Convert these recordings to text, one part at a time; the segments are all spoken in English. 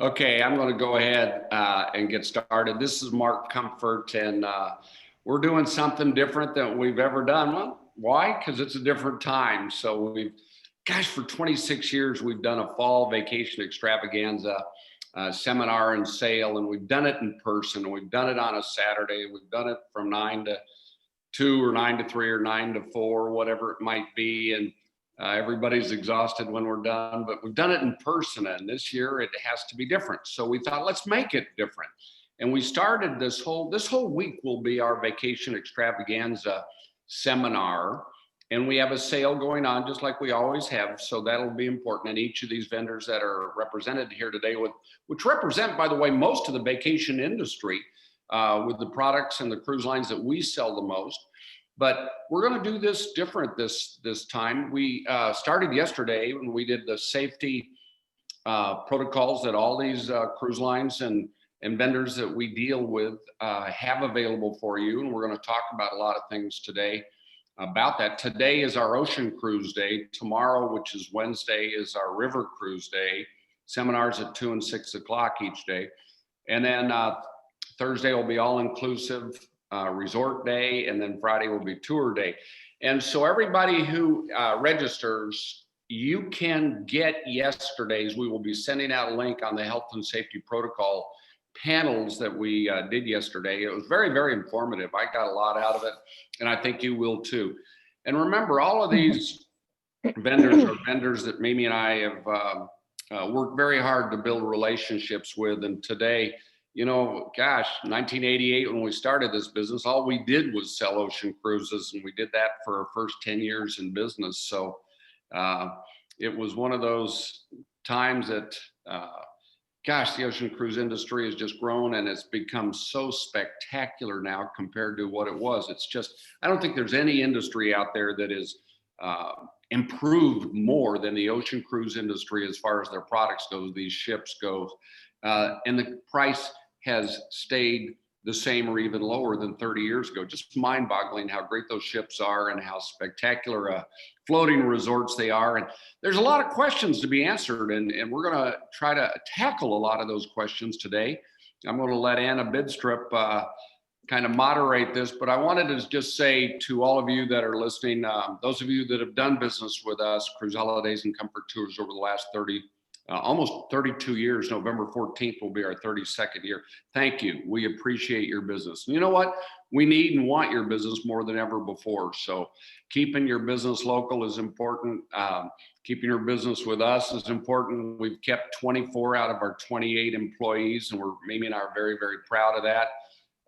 Okay, I'm going to go ahead and get started. This is Mark Comfort, and we're doing something different than we've ever done. Well, why? Because it's a different time. So for 26 years, we've done a fall vacation extravaganza seminar and sale, and we've done it in person. We've done it on a Saturday. We've done it from 9 to 2 or 9 to 3 or 9 to 4, whatever it might be. And everybody's exhausted when we're done, but we've done it in person, and this year it has to be different. So we thought, let's make it different. And we started this whole week will be our vacation extravaganza seminar. And we have a sale going on just like we always have. So that'll be important. And each of these vendors that are represented here today, which represent, by the way, most of the vacation industry with the products and the cruise lines that we sell the most. But we're going to do this different this time. We started yesterday when we did the safety protocols that all these cruise lines and vendors that we deal with have available for you. And we're going to talk about a lot of things today about that. Today is our ocean cruise day. Tomorrow, which is Wednesday, is our river cruise day. Seminars at 2 and 6 o'clock each day. And then Thursday will be all inclusive resort day, and then Friday will be tour day. And so everybody who registers, you can get yesterday's. We will be sending out a link on the health and safety protocol panels that we did yesterday. It was very, very informative. I got a lot out of it, and I think you will too. And remember, all of these vendors are vendors that Mimi and I have worked very hard to build relationships with. And today, 1988, when we started this business, all we did was sell ocean cruises, and we did that for our first 10 years in business. So it was one of those times that, the ocean cruise industry has just grown, and it's become so spectacular now compared to what it was. It's just, I don't think there's any industry out there that is improved more than the ocean cruise industry as far as their products goes, these ships go. And the price has stayed the same or even lower than 30 years ago. Just mind-boggling how great those ships are and how spectacular floating resorts they are. And there's a lot of questions to be answered, and we're going to try to tackle a lot of those questions today. I'm going to let Anna Bidstrup kind of moderate this, but I wanted to just say to all of you that are listening, those of you that have done business with us, Cruise Holidays and Comfort Tours, over the last almost 32 years. November 14th will be our 32nd year. Thank you. We appreciate your business. And you know what? We need and want your business more than ever before. So keeping your business local is important. Keeping your business with us is important. We've kept 24 out of our 28 employees, and Mimi and I are very, very proud of that.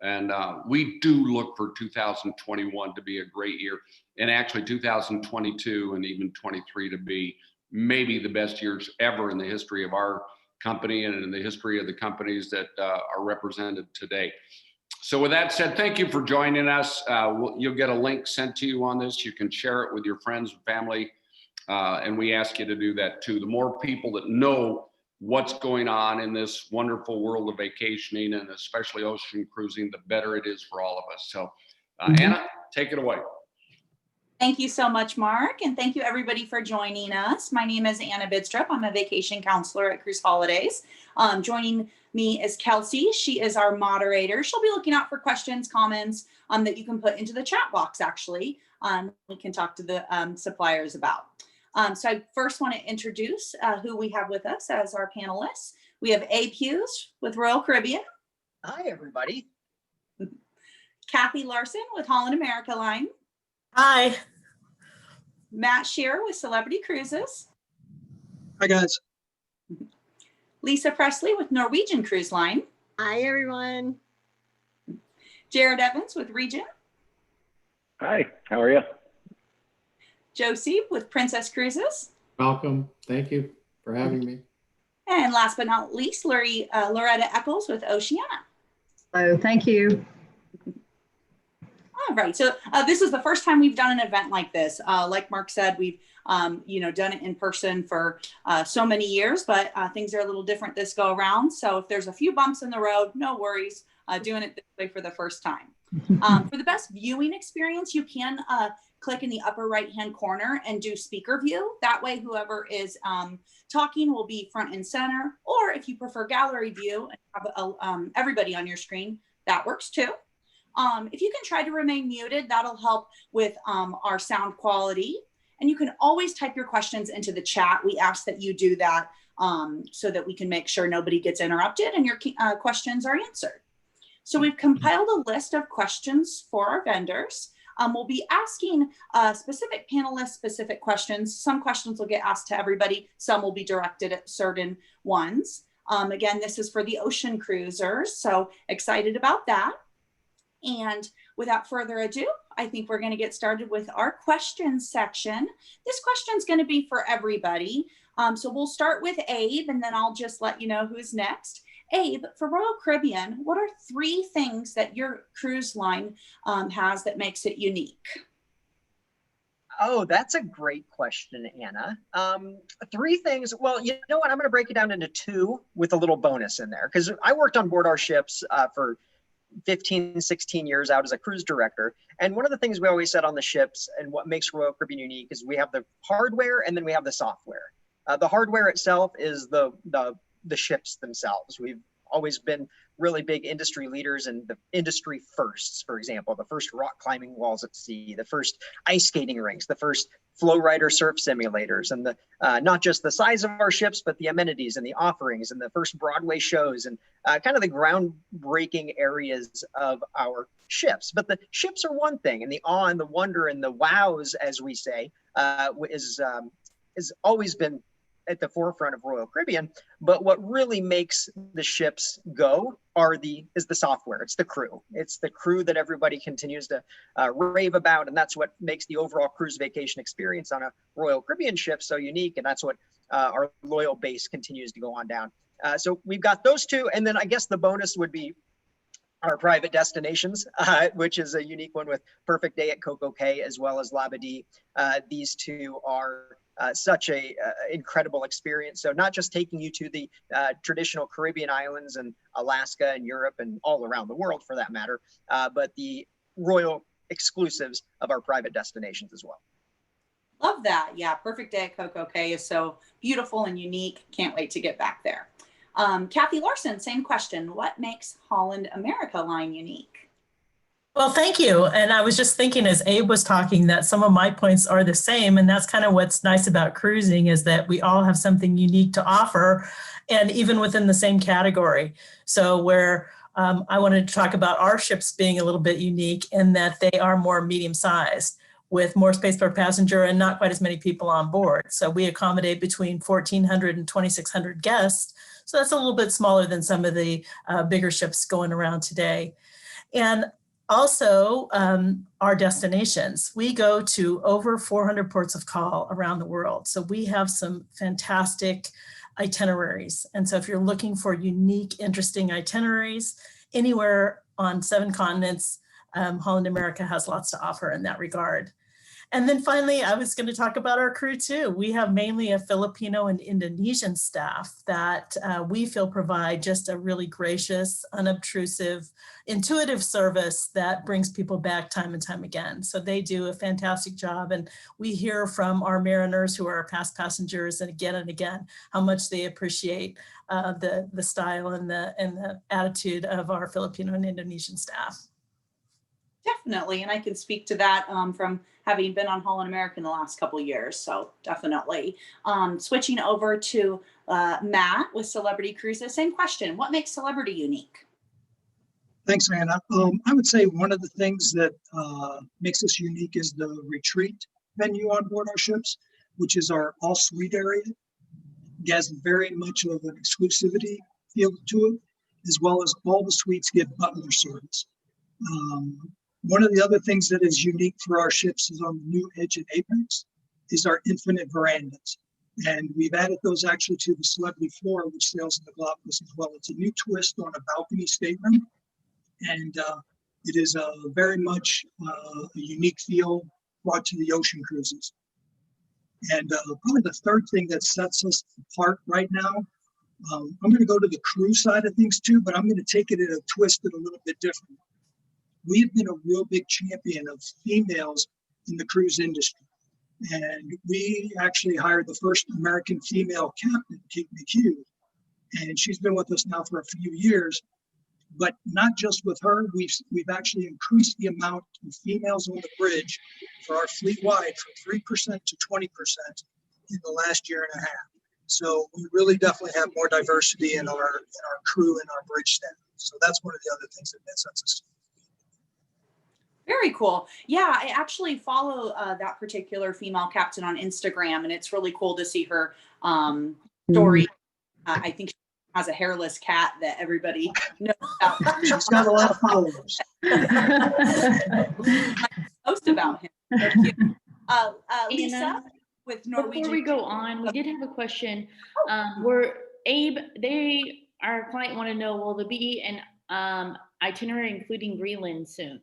And we do look for 2021 to be a great year, and actually 2022 and even 23 to be maybe the best years ever in the history of our company and in the history of the companies that are represented today. So with that said, thank you for joining us. You'll get a link sent to you on this. You can share it with your friends and family, and we ask you to do that too. The more people that know what's going on in this wonderful world of vacationing, and especially ocean cruising, the better it is for all of us. So Anna, take it away. Thank you so much, Mark, and thank you everybody for joining us. My name is Anna Bidstrup. I'm a vacation counselor at Cruise Holidays. Joining me is Kelsey. She is our moderator. She'll be looking out for questions, comments that you can put into the chat box, actually. We can talk to the suppliers about. So I first want to introduce who we have with us as our panelists. We have A. Hughes with Royal Caribbean. Hi, everybody. Cathy Larson with Holland America Line. Hi. Matt Scheer with Celebrity Cruises. Hi, guys. Lisa Presley with Norwegian Cruise Line. Hi, everyone. Jerod Evans with Regent. Hi, how are you? Joe Sieb with Princess Cruises. Welcome. Thank you for having me. And last but not least, Loretta Echols with Oceania. Hello, thank you. All right, so this is the first time we've done an event like this. Like Mark said, we've done it in person for so many years, but things are a little different this go around. So if there's a few bumps in the road, no worries, doing it this way for the first time. For the best viewing experience, you can click in the upper right-hand corner and do speaker view. That way, whoever is talking will be front and center. Or if you prefer gallery view and have everybody on your screen, that works too. If you can try to remain muted, that'll help with our sound quality. And you can always type your questions into the chat. We ask that you do that so that we can make sure nobody gets interrupted and your questions are answered. So we've compiled a list of questions for our vendors. We'll be asking specific panelists specific questions. Some questions will get asked to everybody. Some will be directed at certain ones. Again, this is for the ocean cruisers, so excited about that. And without further ado, I think we're going to get started with our questions section. This question is going to be for everybody. So we'll start with Abe, and then I'll just let you know who's next. Abe, for Royal Caribbean, what are 3 things that your cruise line has that makes it unique? Oh, that's a great question, Anna. 3 things. Well, you know what? I'm going to break it down into 2 with a little bonus in there, because I worked on board our ships for 15, 16 years out as a cruise director. And one of the things we always said on the ships and what makes Royal Caribbean unique is we have the hardware and then we have the software. The hardware itself is the ships themselves. We've always been really big industry leaders in the industry firsts, for example, the first rock climbing walls at sea, the first ice skating rinks, the first flow rider surf simulators, and the not just the size of our ships, but the amenities and the offerings and the first Broadway shows and kind of the groundbreaking areas of our ships. But the ships are one thing, and the awe and the wonder and the wows, as we say, has always been at the forefront of Royal Caribbean. But what really makes the ships go is the software. It's the crew. It's the crew that everybody continues to rave about. And that's what makes the overall cruise vacation experience on a Royal Caribbean ship so unique. And that's what our loyal base continues to go on down. So we've got those 2. And then I guess the bonus would be our private destinations, which is a unique one with Perfect Day at Coco Cay as well as Labadee. These 2 are such a incredible experience. So not just taking you to the traditional Caribbean islands and Alaska and Europe and all around the world for that matter, but the royal exclusives of our private destinations as well. Love that. Yeah, Perfect Day at Coco Cay is so beautiful and unique. Can't wait to get back there. Cathy Larson, same question. What makes Holland America line unique? Well, thank you. And I was just thinking as Abe was talking that some of my points are the same. And that's kind of what's nice about cruising is that we all have something unique to offer, and even within the same category. So where I wanted to talk about our ships being a little bit unique in that they are more medium sized with more space per passenger and not quite as many people on board. So we accommodate between 1,400 and 2,600 guests. So that's a little bit smaller than some of the bigger ships going around today. And also, our destinations. We go to over 400 ports of call around the world. So we have some fantastic itineraries. And so if you're looking for unique, interesting itineraries, anywhere on 7 continents, Holland America has lots to offer in that regard. And then finally, I was going to talk about our crew too. We have mainly a Filipino and Indonesian staff that we feel provide just a really gracious, unobtrusive, intuitive service that brings people back time and time again. So they do a fantastic job. And we hear from our mariners who are our past passengers and again how much they appreciate the style and the attitude of our Filipino and Indonesian staff. Definitely, and I can speak to that from having been on Holland America in the last couple of years, so definitely. Switching over to Matt with Celebrity Cruises, same question. What makes Celebrity unique? Thanks, Anna. I would say one of the things that makes us unique is the retreat venue on board our ships, which is our all-suite area. It has very much of an exclusivity feel to it, as well as all the suites get butler service. One of the other things that is unique for our ships is on the new Edge and Apex is our infinite verandas. And we've added those actually to the Celebrity floor, which sails in the Galapagos as well. It's a new twist on a balcony stateroom. And it is very much a unique feel brought to the ocean cruises. And probably the third thing that sets us apart right now, I'm going to go to the crew side of things too, but I'm going to take it and twist it a little bit different. We've been a real big champion of females in the cruise industry. And we actually hired the first American female captain, Kate McHugh, and she's been with us now for a few years. But not just with her, we've actually increased the amount of females on the bridge for our fleet wide from 3% to 20% in the last year and a half. So we really definitely have more diversity in our crew and our bridge staff. So that's one of the other things that sets us. Very cool. Yeah, I actually follow that particular female captain on Instagram, and it's really cool to see her story. I think she has a hairless cat that everybody knows about. She's got a lot of followers. Post about him. They're cute. Lisa Anna, with Norwegian. before we go on, we did have a question. Our client want to know, will there be an itinerary including Greenland soon?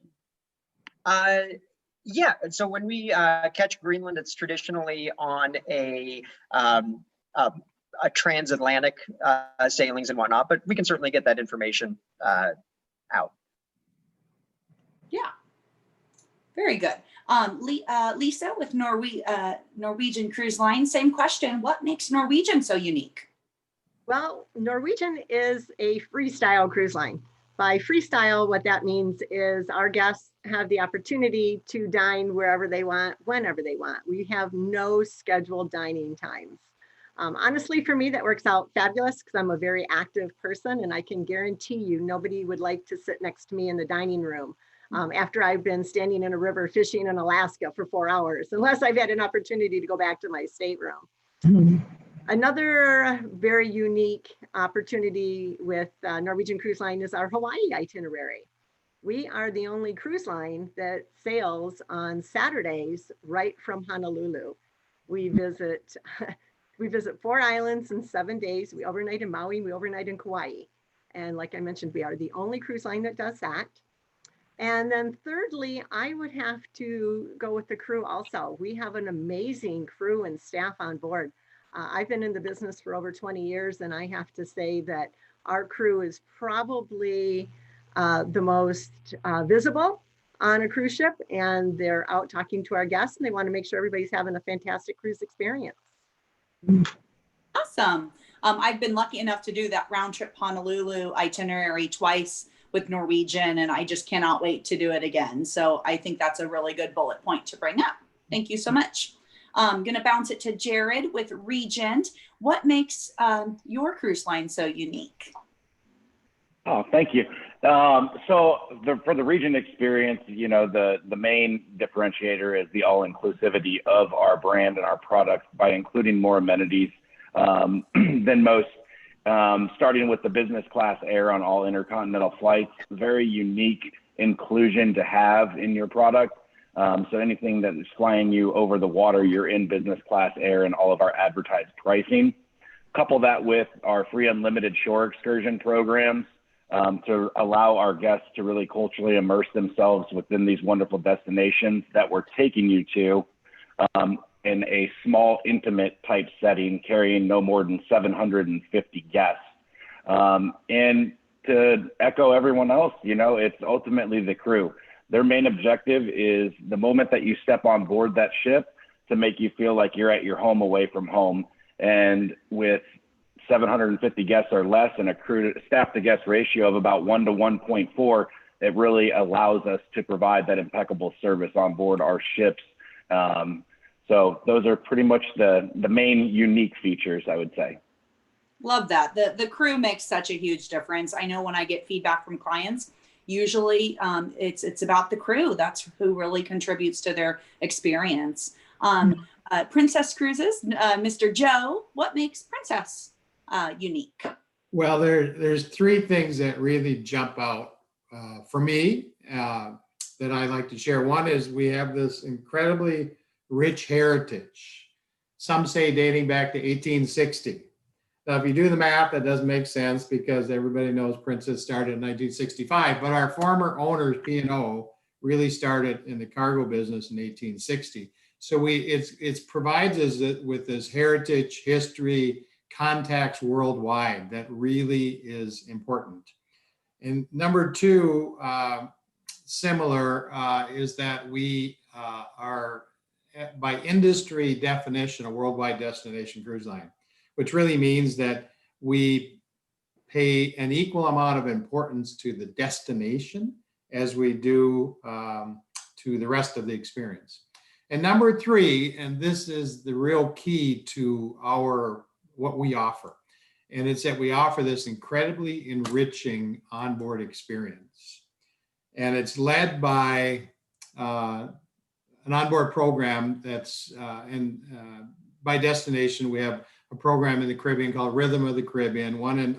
Yeah, so when we catch Greenland, it's traditionally on a transatlantic sailings and whatnot, but we can certainly get that information out. Yeah, very good. Lisa with Norwegian Cruise Line, same question. What makes Norwegian so unique? Well, Norwegian is a freestyle cruise line. By freestyle, what that means is our guests have the opportunity to dine wherever they want, whenever they want. We have no scheduled dining times. Honestly, for me, that works out fabulous because I'm a very active person, and I can guarantee you nobody would like to sit next to me in the dining room after I've been standing in a river fishing in Alaska for 4 hours, unless I've had an opportunity to go back to my stateroom. Another very unique opportunity with Norwegian Cruise Line is our Hawaii itinerary. We are the only cruise line that sails on Saturdays right from Honolulu. We visit 4 islands in 7 days. We overnight in Maui, we overnight in Kauai. And like I mentioned, we are the only cruise line that does that. And then thirdly, I would have to go with the crew also. We have an amazing crew and staff on board. I've been in the business for over 20 years, and I have to say that our crew is probably the most visible on a cruise ship, and they're out talking to our guests, and they want to make sure everybody's having a fantastic cruise experience. Awesome. I've been lucky enough to do that round trip Honolulu itinerary twice with Norwegian, and I just cannot wait to do it again. So I think that's a really good bullet point to bring up. Thank you so much. I'm going to bounce it to Jerod with Regent. What makes your cruise line so unique? Oh, thank you. For the Regent experience, you know, the main differentiator is the all-inclusivity of our brand and our product by including more amenities than most, starting with the business class air on all intercontinental flights. Very unique inclusion to have in your product. So anything that is flying you over the water, you're in business class air and all of our advertised pricing. Couple that with our free unlimited shore excursion programs to allow our guests to really culturally immerse themselves within these wonderful destinations that we're taking you to in a small, intimate type setting, carrying no more than 750 guests. And to echo everyone else, you know, it's ultimately the crew. Their main objective is the moment that you step on board that ship to make you feel like you're at your home away from home. And with 750 guests or less and a crew staff to guest ratio of about 1 to 1.4, it really allows us to provide that impeccable service on board our ships. So those are pretty much the main unique features, I would say. Love that. The crew makes such a huge difference. I know when I get feedback from clients, usually it's about the crew. That's who really contributes to their experience. Princess Cruises, Mr. Joe, what makes Princess unique? Well, there's 3 things that really jump out for me that I like to share. One is we have this incredibly rich heritage. Some say dating back to 1860. Now, if you do the math, that doesn't make sense because everybody knows Princess started in 1965, but our former owners, P&O, really started in the cargo business in 1860. So it provides us with this heritage, history, contacts worldwide that really is important. And number 2, similar, is that we are by industry definition a worldwide destination cruise line, which really means that we pay an equal amount of importance to the destination as we do to the rest of the experience. And number three, and this is the real key to what we offer, and it's that we offer this incredibly enriching onboard experience. And it's led by an onboard program that's by destination. We have a program in the Caribbean called Rhythm of the Caribbean, one in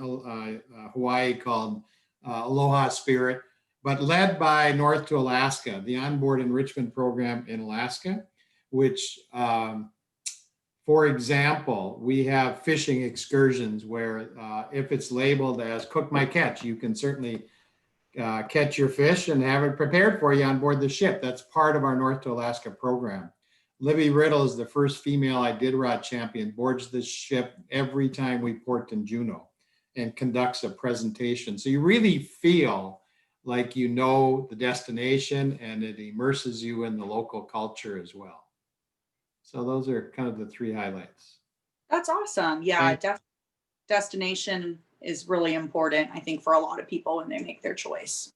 Hawaii called Aloha Spirit, but led by North to Alaska, the onboard enrichment program in Alaska, which, for example, we have fishing excursions where if it's labeled as cook my catch, you can certainly catch your fish and have it prepared for you on board the ship. That's part of our North to Alaska program. Libby Riddle is the first female Iditarod champion, boards the ship every time we port in Juneau and conducts a presentation. So you really feel like you know the destination, and it immerses you in the local culture as well. So those are kind of the three highlights. That's awesome. Yeah, destination is really important, I think, for a lot of people when they make their choice.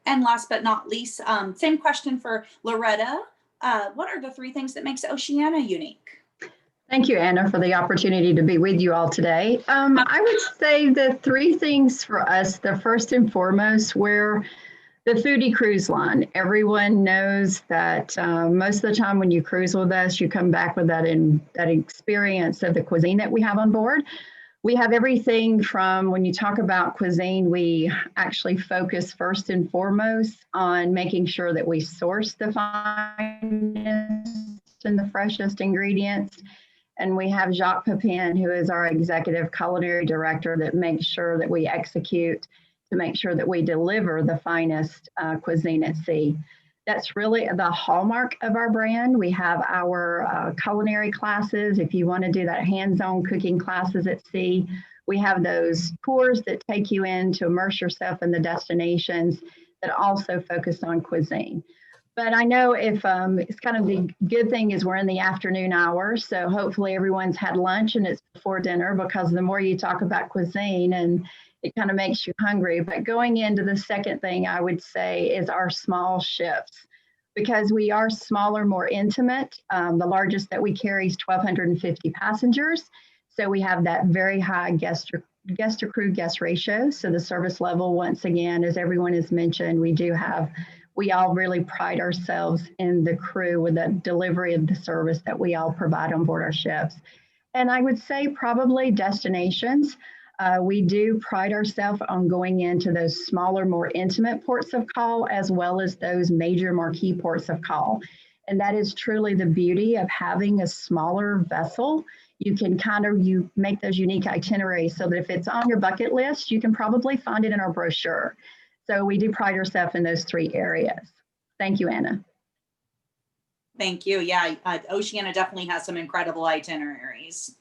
And last but not least, same question for Loretta. What are the three things that makes Oceania unique? Thank you, Anna, for the opportunity to be with you all today. I would say the three things for us, the first and foremost, we're the foodie cruise line. Everyone knows that most of the time when you cruise with us, you come back with that experience of the cuisine that we have on board. We have everything from, when you talk about cuisine, we actually focus first and foremost on making sure that we source the finest and the freshest ingredients. And we have Jacques Pepin, who is our executive culinary director, that makes sure that we execute to make sure that we deliver the finest cuisine at sea. That's really the hallmark of our brand. We have our culinary classes. If you want to do that hands-on cooking classes at sea, we have those tours that take you in to immerse yourself in the destinations that also focus on cuisine. But I know if it's kind of the good thing is we're in the afternoon hours, so hopefully everyone's had lunch and it's before dinner, because the more you talk about cuisine and it kind of makes you hungry. But going into the second thing I would say is our small ships, because we are smaller, more intimate. The largest that we carry is 1,250 passengers. So we have that very high guest to crew guest ratio. So the service level, once again, as everyone has mentioned, we all really pride ourselves in the crew with the delivery of the service that we all provide on board our ships. And I would say probably destinations. We do pride ourselves on going into those smaller, more intimate ports of call, as well as those major marquee ports of call. And that is truly the beauty of having a smaller vessel. You can you make those unique itineraries so that if it's on your bucket list, you can probably find it in our brochure. So we do pride ourselves in those three areas. Thank you, Anna. Thank you. Yeah, Oceania definitely has some incredible itineraries.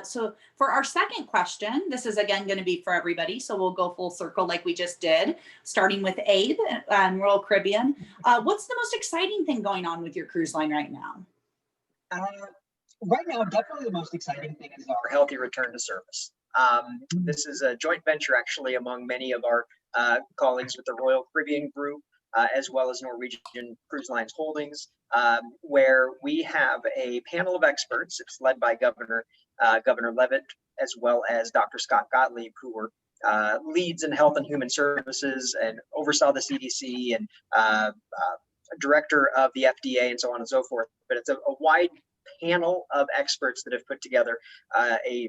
So for our second question, this is again going to be for everybody. So we'll go full circle like we just did, starting with Abe and Royal Caribbean. What's the most exciting thing going on with your cruise line right now? Right now, definitely the most exciting thing is our healthy return to service. This is a joint venture actually among many of our colleagues with the Royal Caribbean Group, as well as Norwegian Cruise Lines Holdings, where we have a panel of experts. It's led by Governor Levitt, as well as Dr. Scott Gottlieb, who were leads in Health and Human Services and oversaw the CDC and director of the FDA and so on and so forth. But it's a wide panel of experts that have put together a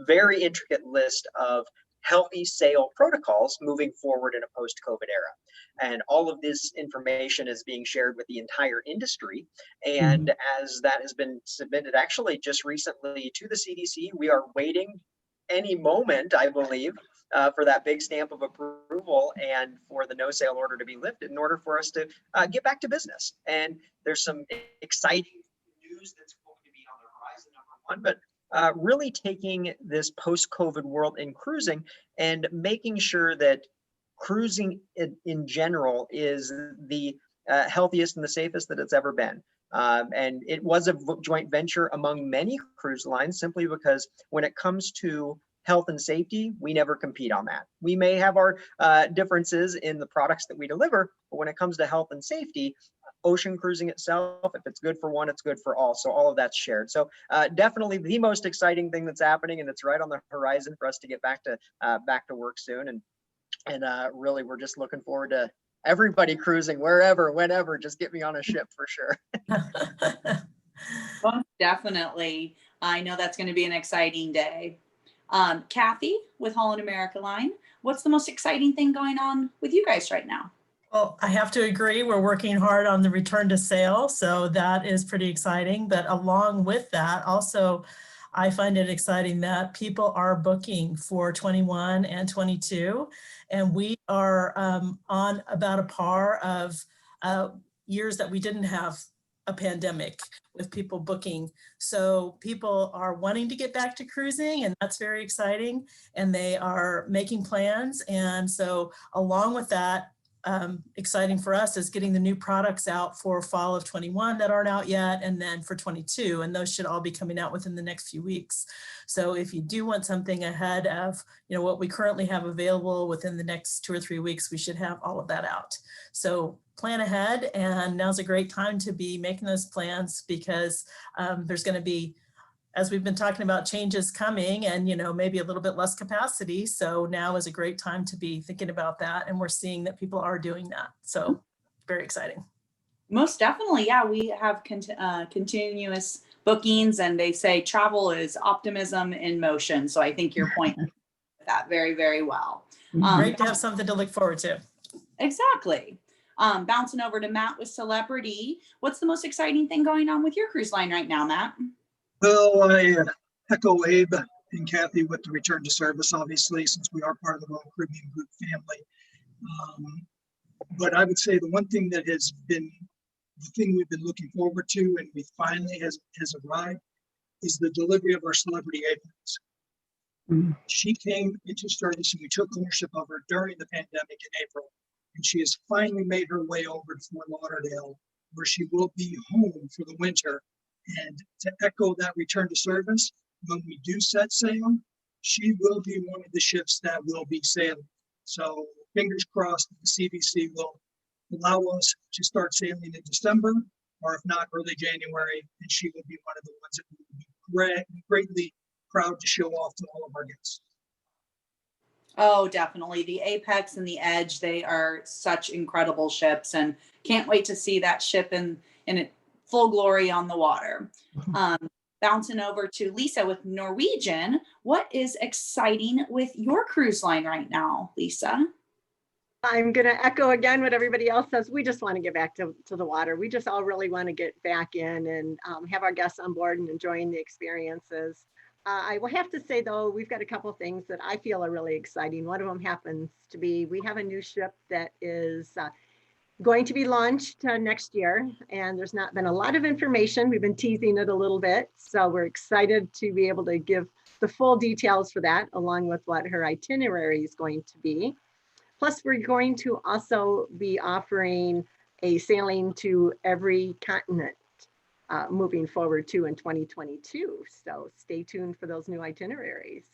very intricate list of healthy sail protocols moving forward in a post-COVID era. And all of this information is being shared with the entire industry. And as that has been submitted actually just recently to the CDC, we are waiting any moment, I believe, for that big stamp of approval and for the no sail order to be lifted in order for us to get back to business. And there's some exciting news that's going to be on the horizon, number one, but really taking this post-COVID world in cruising and making sure that cruising in general is the healthiest and the safest that it's ever been. And it was a joint venture among many cruise lines, simply because when it comes to health and safety, we never compete on that. We may have our differences in the products that we deliver, but when it comes to health and safety, ocean cruising itself, if it's good for one, it's good for all. So all of that's shared. So definitely the most exciting thing that's happening, and it's right on the horizon for us to get back to work soon. And really, we're just looking forward to everybody cruising wherever, whenever. Just get me on a ship for sure. Well, definitely. I know that's going to be an exciting day. Cathy with Holland America Line, what's the most exciting thing going on with you guys right now? Well, I have to agree. We're working hard on the return to sail, so that is pretty exciting. But along with that, also, I find it exciting that people are booking for 21 and 22, and we are on about a par of years that we didn't have a pandemic with people booking. So people are wanting to get back to cruising, and that's very exciting, and they are making plans. And so along with that, exciting for us is getting the new products out for fall of 21 that aren't out yet, and then for 22, and those should all be coming out within the next few weeks. So if you do want something ahead of what we currently have available within the next 2 or 3 weeks, we should have all of that out. So plan ahead, and now's a great time to be making those plans, because there's going to be, as we've been talking about, changes coming, and maybe a little bit less capacity. So now is a great time to be thinking about that, and we're seeing that people are doing that. So very exciting. Most definitely, yeah. We have continuous bookings, and they say travel is optimism in motion. So I think your point that very, very well. Great to have something to look forward to. Exactly. Bouncing over to Matt with Celebrity. What's the most exciting thing going on with your cruise line right now, Matt? Well, I echo Abe and Cathy with the return to service, obviously, since we are part of the Royal Caribbean Group family. But I would say the one thing that has been the thing we've been looking forward to, and we finally has arrived, is the delivery of our Celebrity Echols. She came into service, and we took ownership of her during the pandemic in April. And she has finally made her way over to Fort Lauderdale, where she will be home for the winter. And to echo that return to service, when we do set sail, she will be one of the ships that will be sailing. So fingers crossed that the CVC will allow us to start sailing in December, or if not, early January, and she will be one of the ones that we will be greatly proud to show off to all of our guests. Oh, definitely. The Apex and the Edge, they are such incredible ships, and can't wait to see that ship in full glory on the water. Bouncing over to Lisa with Norwegian. What is exciting with your cruise line right now, Lisa? I'm going to echo again what everybody else says. We just want to get back to the water. We just all really want to get back in and have our guests on board and enjoying the experiences. I will have to say, though, we've got a couple of things that I feel are really exciting. One of them happens to be, we have a new ship that is going to be launched next year, and there's not been a lot of information. We've been teasing it a little bit, so we're excited to be able to give the full details for that, along with what her itinerary is going to be. Plus, we're going to also be offering a sailing to every continent moving forward to in 2022. So stay tuned for those new itineraries.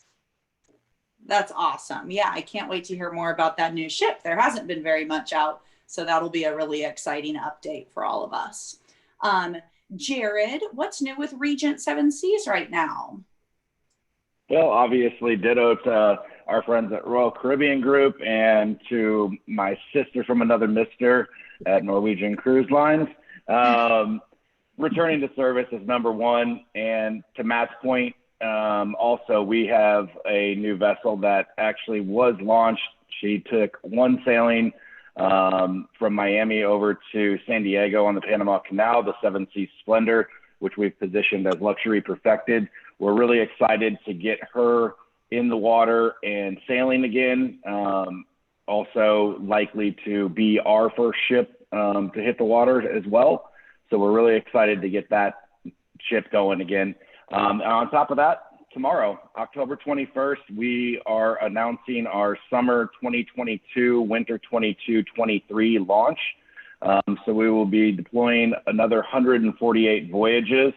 That's awesome. Yeah, I can't wait to hear more about that new ship. There hasn't been very much out, so that'll be a really exciting update for all of us. Jerod, what's new with Regent 7 Seas right now? Well, obviously, ditto to our friends at Royal Caribbean Group and to my sister from another mister at Norwegian Cruise Lines. Returning to service is number one. And to Matt's point, also, we have a new vessel that actually was launched. She took one sailing from Miami over to San Diego on the Panama Canal, the 7 Seas Splendor, which we've positioned as luxury perfected. We're really excited to get her in the water and sailing again. Also likely to be our first ship to hit the water as well. So we're really excited to get that ship going again. On top of that, tomorrow, October 21st, we are announcing our summer 2022, winter 22-23 launch. So we will be deploying another 148 voyages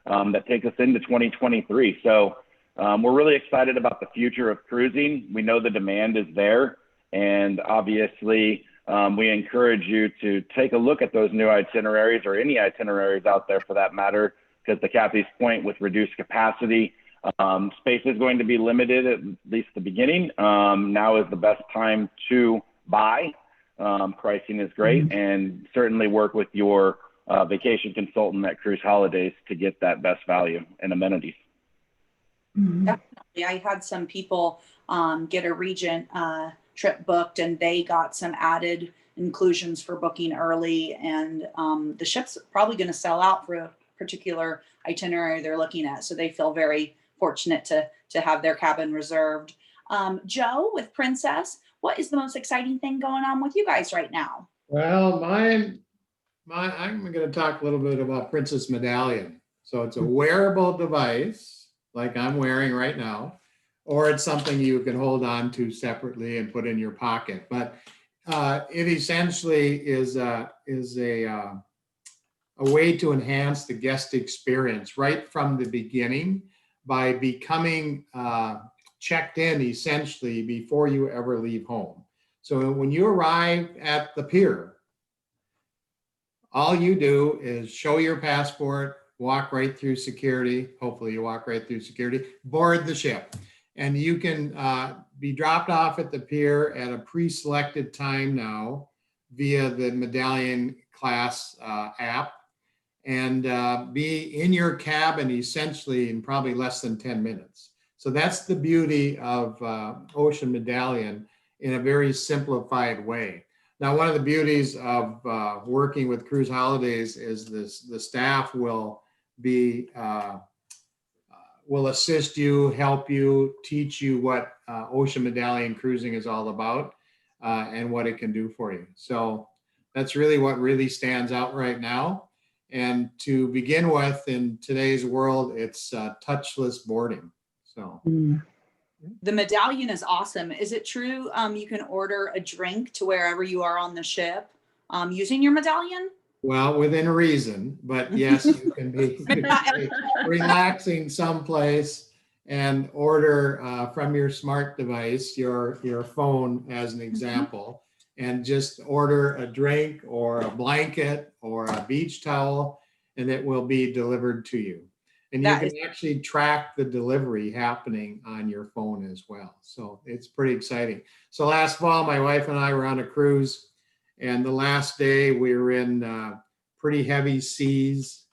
that take us into 2023. So we're really excited about the future of cruising. We know the demand is there, and obviously we encourage you to take a look at those new itineraries, or any itineraries out there for that matter, because to Cathy's point, with reduced capacity, space is going to be limited, at least the beginning. Now is the best time to buy. Pricing is great, and certainly work with your vacation consultant at Cruise Holidays to get that best value and amenities. Definitely. I had some people get a Regent trip booked, and they got some added inclusions for booking early, and the ship's probably going to sell out for a particular itinerary they're looking at. So they feel very fortunate to have their cabin reserved. Joe, with Princess, what is the most exciting thing going on with you guys right now? Well, I'm going to talk a little bit about Princess Medallion. So it's a wearable device like I'm wearing right now, or it's something you can hold on to separately and put in your pocket. But it essentially is a way to enhance the guest experience right from the beginning by becoming checked in essentially before you ever leave home. So when you arrive at the pier, all you do is show your passport, walk right through security. Hopefully you walk right through security, board the ship, and you can be dropped off at the pier at a pre-selected time now via the Medallion class app, and be in your cabin essentially in probably less than 10 minutes. So that's the beauty of Ocean Medallion in a very simplified way. Now, one of the beauties of working with Cruise Holidays is the staff will assist you, help you, teach you what Ocean Medallion cruising is all about and what it can do for you. So that's really what really stands out right now. And to begin with, in today's world, it's touchless boarding. So the Medallion is awesome. Is it true you can order a drink to wherever you are on the ship using your Medallion? Well, within reason, but yes, you can be relaxing someplace and order from your smart device, your phone as an example, and just order a drink or a blanket or a beach towel, and it will be delivered to you. And you can actually track the delivery happening on your phone as well. So it's pretty exciting. So last fall, my wife and I were on a cruise, and the last day we were in pretty heavy seas,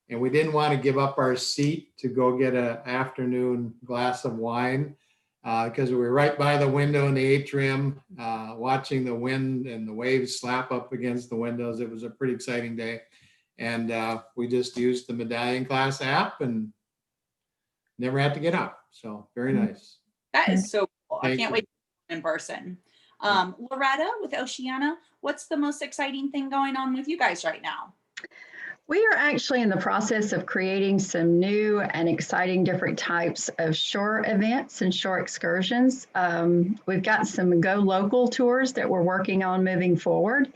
and we didn't want to give up our seat to go get an afternoon glass of wine because we were right by the window in the atrium, watching the wind and the waves slap up against the windows. It was a pretty exciting day. And we just used the Medallion class app and never had to get up. So very nice. That is so cool. I Thank can't you. wait in person. Loretta, with Oceania, what's the most exciting thing going on with you guys right now? We are actually in the process of creating some new and exciting different types of shore events and shore excursions. We've got some Go Local tours that we're working on moving forward,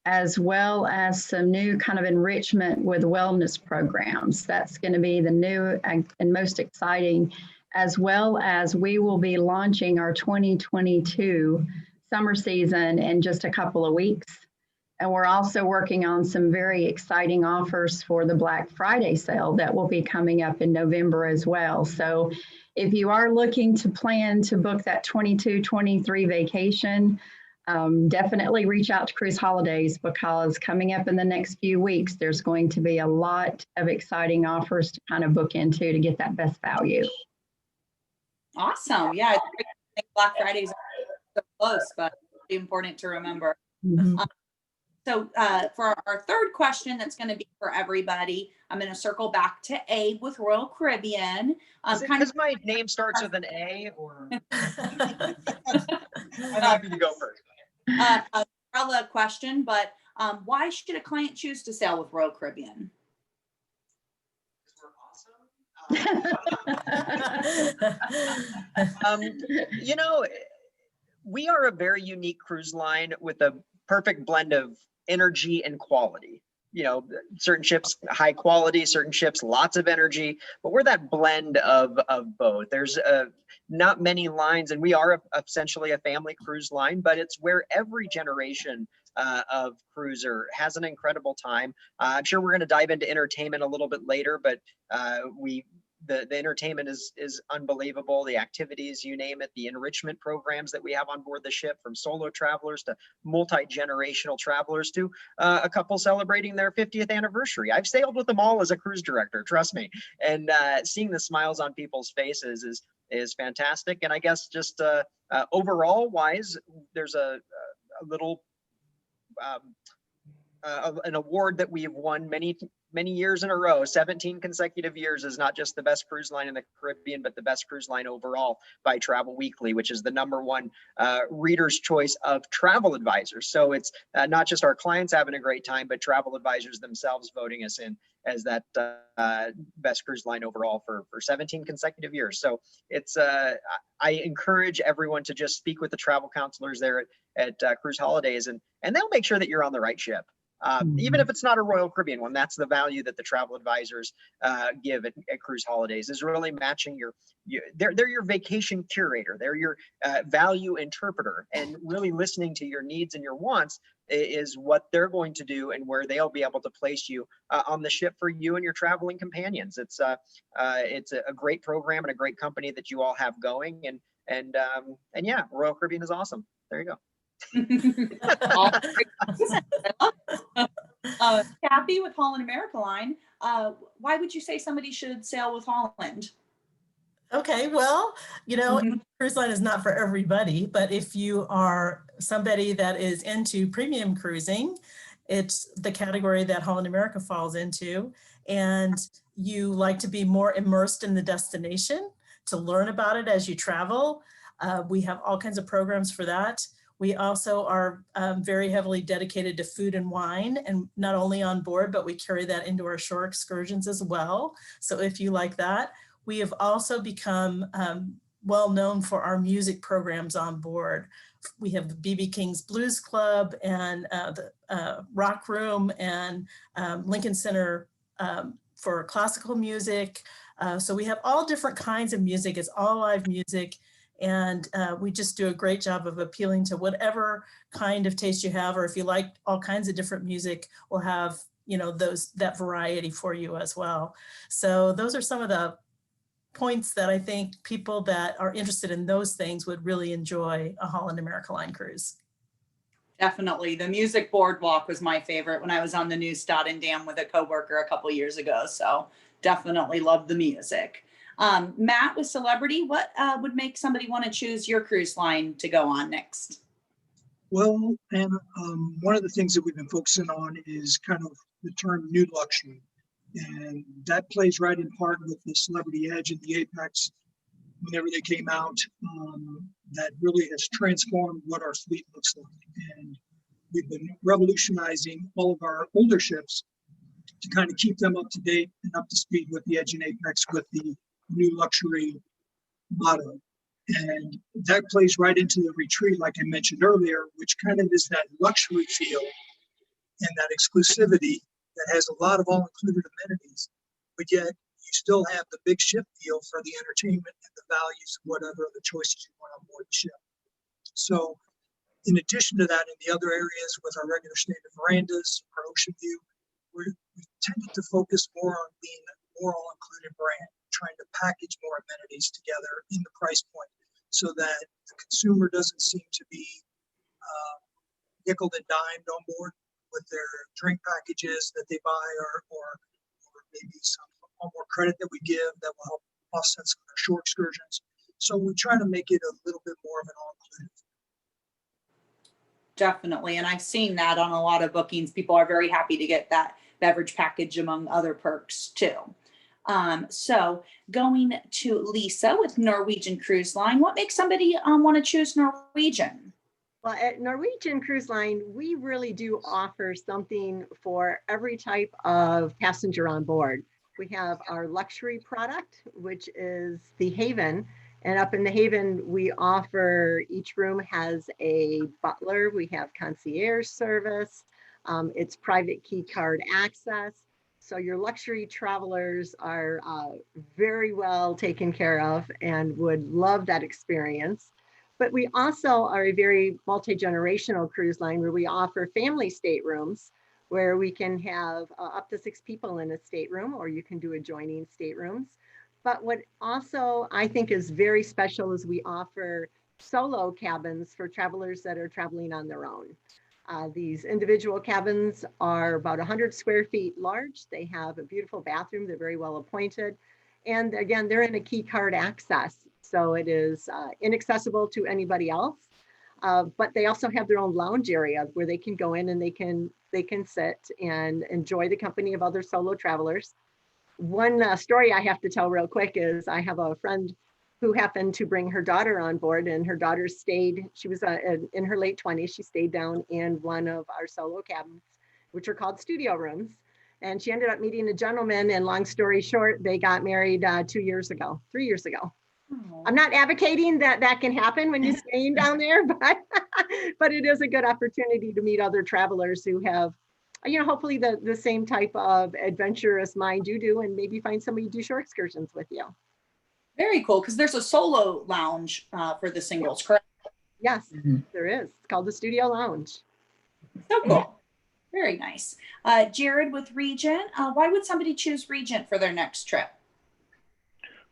as well as some new kind of enrichment with wellness programs. That's going to be the new and most exciting, as well as we will be launching our 2022 summer season in just a couple of weeks. And we're also working on some very exciting offers for the Black Friday sale that will be coming up in November as well. So if you are looking to plan to book that 22-23 vacation, definitely reach out to Cruise Holidays, because coming up in the next few weeks, there's going to be a lot of exciting offers to kind of book into to get that best value. Awesome. Yeah, I think Black Fridays are so close, but it's important to remember. So for our third question, that's going to be for everybody, I'm going to circle back to Abe with Royal Caribbean. Is it because my name starts with an A, or? I'm happy to go first. Umbrella question, but why should a client choose to sail with Royal Caribbean? You know, we are a very unique cruise line with a perfect blend of energy and quality. You know, certain ships high quality, certain ships lots of energy, but we're that blend of both. There's not many lines, and we are essentially a family cruise line, but it's where every generation of cruiser has an incredible time. I'm sure we're going to dive into entertainment a little bit later, but the entertainment is unbelievable. The activities, you name it, the enrichment programs that we have on board the ship, from solo travelers to multi-generational travelers to a couple celebrating their 50th anniversary. I've sailed with them all as a cruise director, trust me. And seeing the smiles on people's faces is fantastic. And I guess just overall wise, there's a little an award that we have won many years in a row, 17 consecutive years, is not just the best cruise line in the Caribbean, but the best cruise line overall by Travel Weekly, which is the #1 reader's choice of travel advisors. So it's not just our clients having a great time, but travel advisors themselves voting us in as that best cruise line overall for 17 consecutive years. So it's I encourage everyone to just speak with the travel counselors there at Cruise Holidays, and they'll make sure that you're on the right ship. Even if it's not a Royal Caribbean one, that's the value that the travel advisors give at Cruise Holidays, is really matching they're your vacation curator. They're your value interpreter, and really listening to your needs and your wants is what they're going to do, and where they'll be able to place you on the ship for you and your traveling companions. It's a great program and a great company that you all have going, and yeah, Royal Caribbean is awesome. There you go. Cathy with Holland America Line, why would you say somebody should sail with Holland? Okay, well, cruise line is not for everybody, but if you are somebody that is into premium cruising, it's the category that Holland America falls into, and you like to be more immersed in the destination, to learn about it as you travel. We have all kinds of programs for that. We also are very heavily dedicated to food and wine, and not only on board, but we carry that into our shore excursions as well. So if you like that, we have also become well known for our music programs on board. We have the B.B. King's Blues Club and the Rock Room and Lincoln Center for classical music. So we have all different kinds of music. It's all live music. And we just do a great job of appealing to whatever kind of taste you have, or if you like all kinds of different music, we'll have, that variety for you as well. So those are some of the points that I think people that are interested in those things would really enjoy a Holland America Line cruise. Definitely. The music boardwalk was my favorite when I was on the new Dam with a coworker a couple years ago. So definitely love the music. Matt with Celebrity, what would make somebody want to choose your cruise line to go on next? Well, and one of the things that we've been focusing on is kind of the term new luxury. And that plays right in part with the Celebrity Edge and the Apex whenever they came out. That really has transformed what our fleet looks like. And we've been revolutionizing all of our older ships to kind of keep them up to date and up to speed with the Edge and Apex with the new luxury motto. And that plays right into the retreat, like I mentioned earlier, which kind of is that luxury feel and that exclusivity that has a lot of all-included amenities, but yet you still have the big ship feel for the entertainment and the values of whatever other choices you want on board the ship. So in addition to that, in the other areas with our regular standard verandas, our ocean view, we've tended to focus more on being a more all-included brand, trying to package more amenities together in the price point so that the consumer doesn't seem to be nickeled and dimed on board with their drink packages that they buy, or maybe some more credit that we give that will help offset some of their shore excursions. So we try to make it a little bit more of an all-inclusive. Definitely. And I've seen that on a lot of bookings. People are very happy to get that beverage package among other perks too. So going to Lisa with Norwegian Cruise Line, what makes somebody want to choose Norwegian? Well, at Norwegian Cruise Line, we really do offer something for every type of passenger on board. We have our luxury product, which is the Haven. And up in the Haven, we offer, each room has a butler. We have concierge service. It's private key card access. So your luxury travelers are very well taken care of and would love that experience. But we also are a very multi-generational cruise line where we offer family staterooms where we can have up to 6 people in a stateroom, or you can do adjoining staterooms. But what also I think is very special is we offer solo cabins for travelers that are traveling on their own. These individual cabins are about 100 square feet large. They have a beautiful bathroom. They're very well appointed. And again, they're in a key card access. So it is inaccessible to anybody else. But they also have their own lounge area where they can go in and they can sit and enjoy the company of other solo travelers. One story I have to tell real quick is I have a friend who happened to bring her daughter on board, and her daughter stayed, she was in her late 20s, she stayed down in one of our solo cabins, which are called studio rooms. And she ended up meeting a gentleman, and long story short, they got married 3 years ago. Oh. I'm not advocating that can happen when you're staying down there, but it is a good opportunity to meet other travelers who have, hopefully the same type of adventurous mind you do, and maybe find somebody to do shore excursions with you. Very cool, because there's a solo lounge for the singles, correct? Yes, there is. It's called the Studio Lounge. So cool. Very nice. Jerod with Regent, why would somebody choose Regent for their next trip?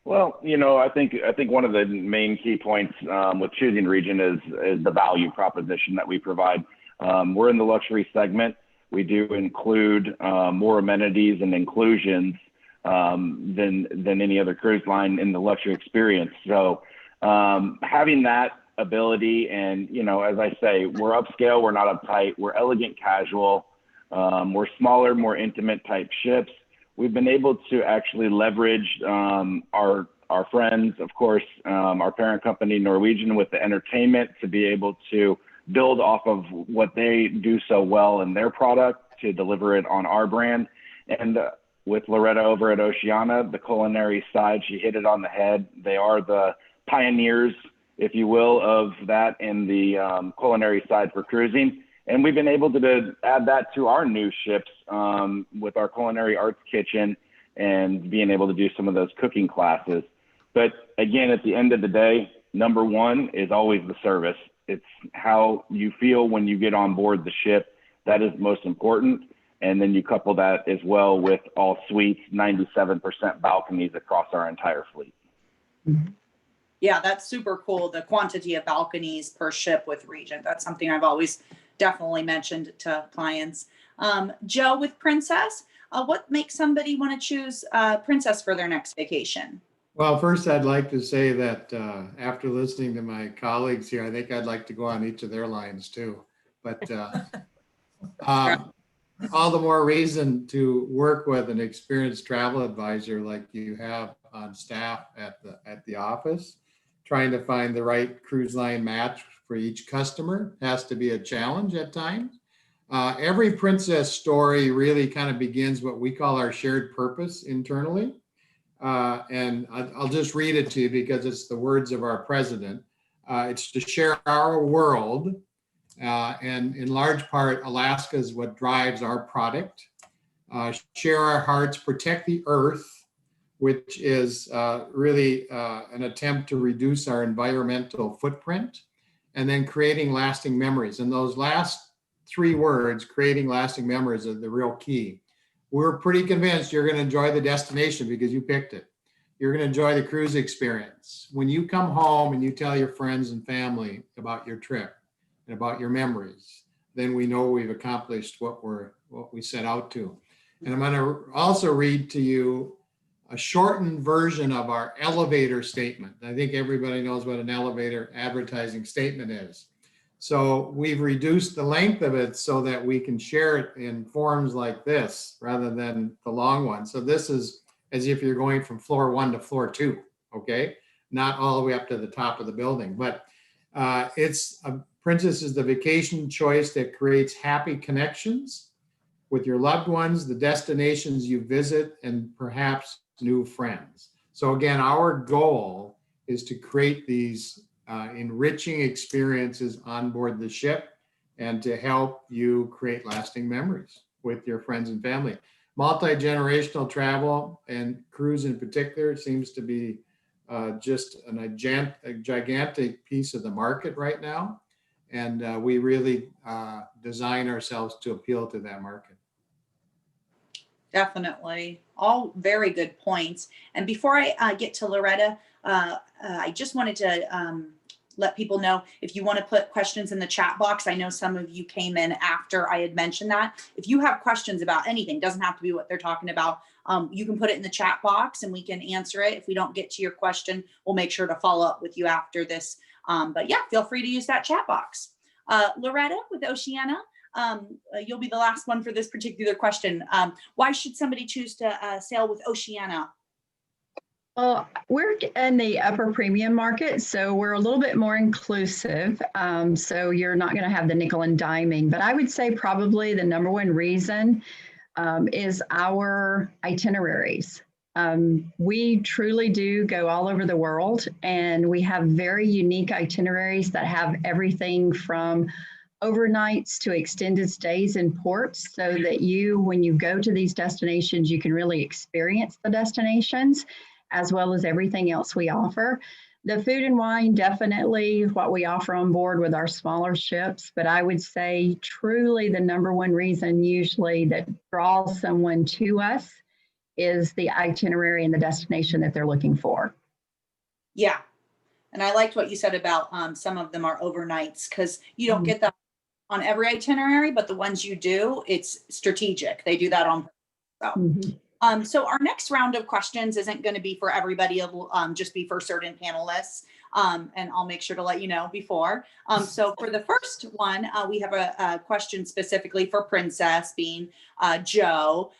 Well, I think one of the main key points with choosing Regent is the value proposition that we provide. We're in the luxury segment. We do include more amenities and inclusions than any other cruise line in the luxury experience. So having that ability, and as I say, we're upscale, we're not uptight, we're elegant casual, we're smaller, more intimate type ships. We've been able to actually leverage our friends, of course, our parent company, Norwegian, with the entertainment to be able to build off of what they do so well in their product to deliver it on our brand. And with Loretta over at Oceania, the culinary side, she hit it on the head. They are the pioneers, if you will, of that in the culinary side for cruising. And we've been able to add that to our new ships with our culinary arts kitchen and being able to do some of those cooking classes. But again, at the end of the day, number one is always the service. It's how you feel when you get on board the ship. That is most important. And then you couple that as well with all suites, 97% balconies across our entire fleet. Yeah, that's super cool. The quantity of balconies per ship with Regent. That's something I've always definitely mentioned to clients. Joe with Princess, what makes somebody want to choose Princess for their next vacation? Well, first I'd like to say that after listening to my colleagues here, I think I'd like to go on each of their lines too. But all the more reason to work with an experienced travel advisor like you have on staff at the office. Trying to find the right cruise line match for each customer has to be a challenge at times. Every Princess story really kind of begins what we call our shared purpose internally. And I'll just read it to you because it's the words of our president. It's to share our world. And in large part, Alaska is what drives our product. Share our hearts, protect the earth, which is really an attempt to reduce our environmental footprint, and then creating lasting memories. And those last 3 words, creating lasting memories, are the real key. We're pretty convinced you're going to enjoy the destination because you picked it. You're going to enjoy the cruise experience. When you come home and you tell your friends and family about your trip and about your memories, then we know we've accomplished what we set out to. And I'm going to also read to you a shortened version of our elevator statement. I think everybody knows what an elevator advertising statement is. So we've reduced the length of it so that we can share it in forms like this rather than the long one. So this is as if you're going from floor 1 to floor 2, okay? Not all the way up to the top of the building, but Princess is the vacation choice that creates happy connections with your loved ones, the destinations you visit, and perhaps new friends. So again, our goal is to create these enriching experiences on board the ship and to help you create lasting memories with your friends and family. Multi-generational travel and cruise in particular seems to be just a gigantic piece of the market right now. And we really design ourselves to appeal to that market. Definitely. All very good points. And before I get to Loretta, I just wanted to let people know, if you want to put questions in the chat box, I know some of you came in after I had mentioned that. If you have questions about anything, doesn't have to be what they're talking about, you can put it in the chat box and we can answer it. If we don't get to your question, we'll make sure to follow up with you after this. But yeah, feel free to use that chat box. Loretta with Oceania. You'll be the last one for this particular question. Why should somebody choose to sail with Oceania? Well, we're in the upper premium market, so we're a little bit more inclusive. So you're not going to have the nickel and diming, but I would say probably the number one reason is our itineraries. We truly do go all over the world, and we have very unique itineraries that have everything from overnights to extended stays in ports, so that you, when you go to these destinations, you can really experience the destinations as well as everything else we offer. The food and wine, definitely what we offer on board with our smaller ships, but I would say truly the number one reason usually that draws someone to us is the itinerary and the destination that they're looking for. Yeah. And I liked what you said about some of them are overnights, because you don't get that on every itinerary, but the ones you do, it's strategic. They do that on purpose. So our next round of questions isn't going to be for everybody. It'll just be for certain panelists. And I'll make sure to let you know before. So for the first one, we have a question specifically for Princess, being Joe.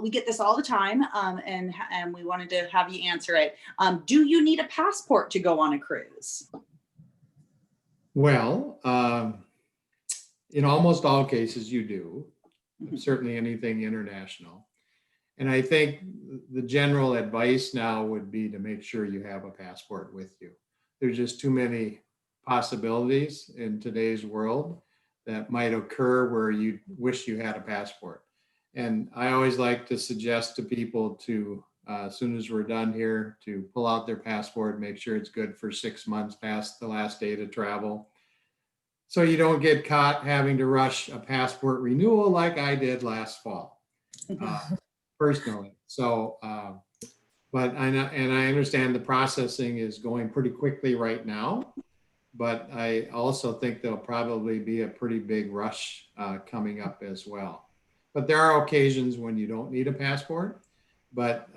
We get this all the time, and we wanted to have you answer it. Do you need a passport to go on a cruise? Well, in almost all cases you do, certainly anything international. And I think the general advice now would be to make sure you have a passport with you. There's just too many possibilities in today's world that might occur where you wish you had a passport. And I always like to suggest to people to, as soon as we're done here, to pull out their passport, make sure it's good for 6 months past the last day to travel, so you don't get caught having to rush a passport renewal like I did last fall. Personally. So, but I understand the processing is going pretty quickly right now, but I also think there'll probably be a pretty big rush coming up as well. But there are occasions when you don't need a passport, but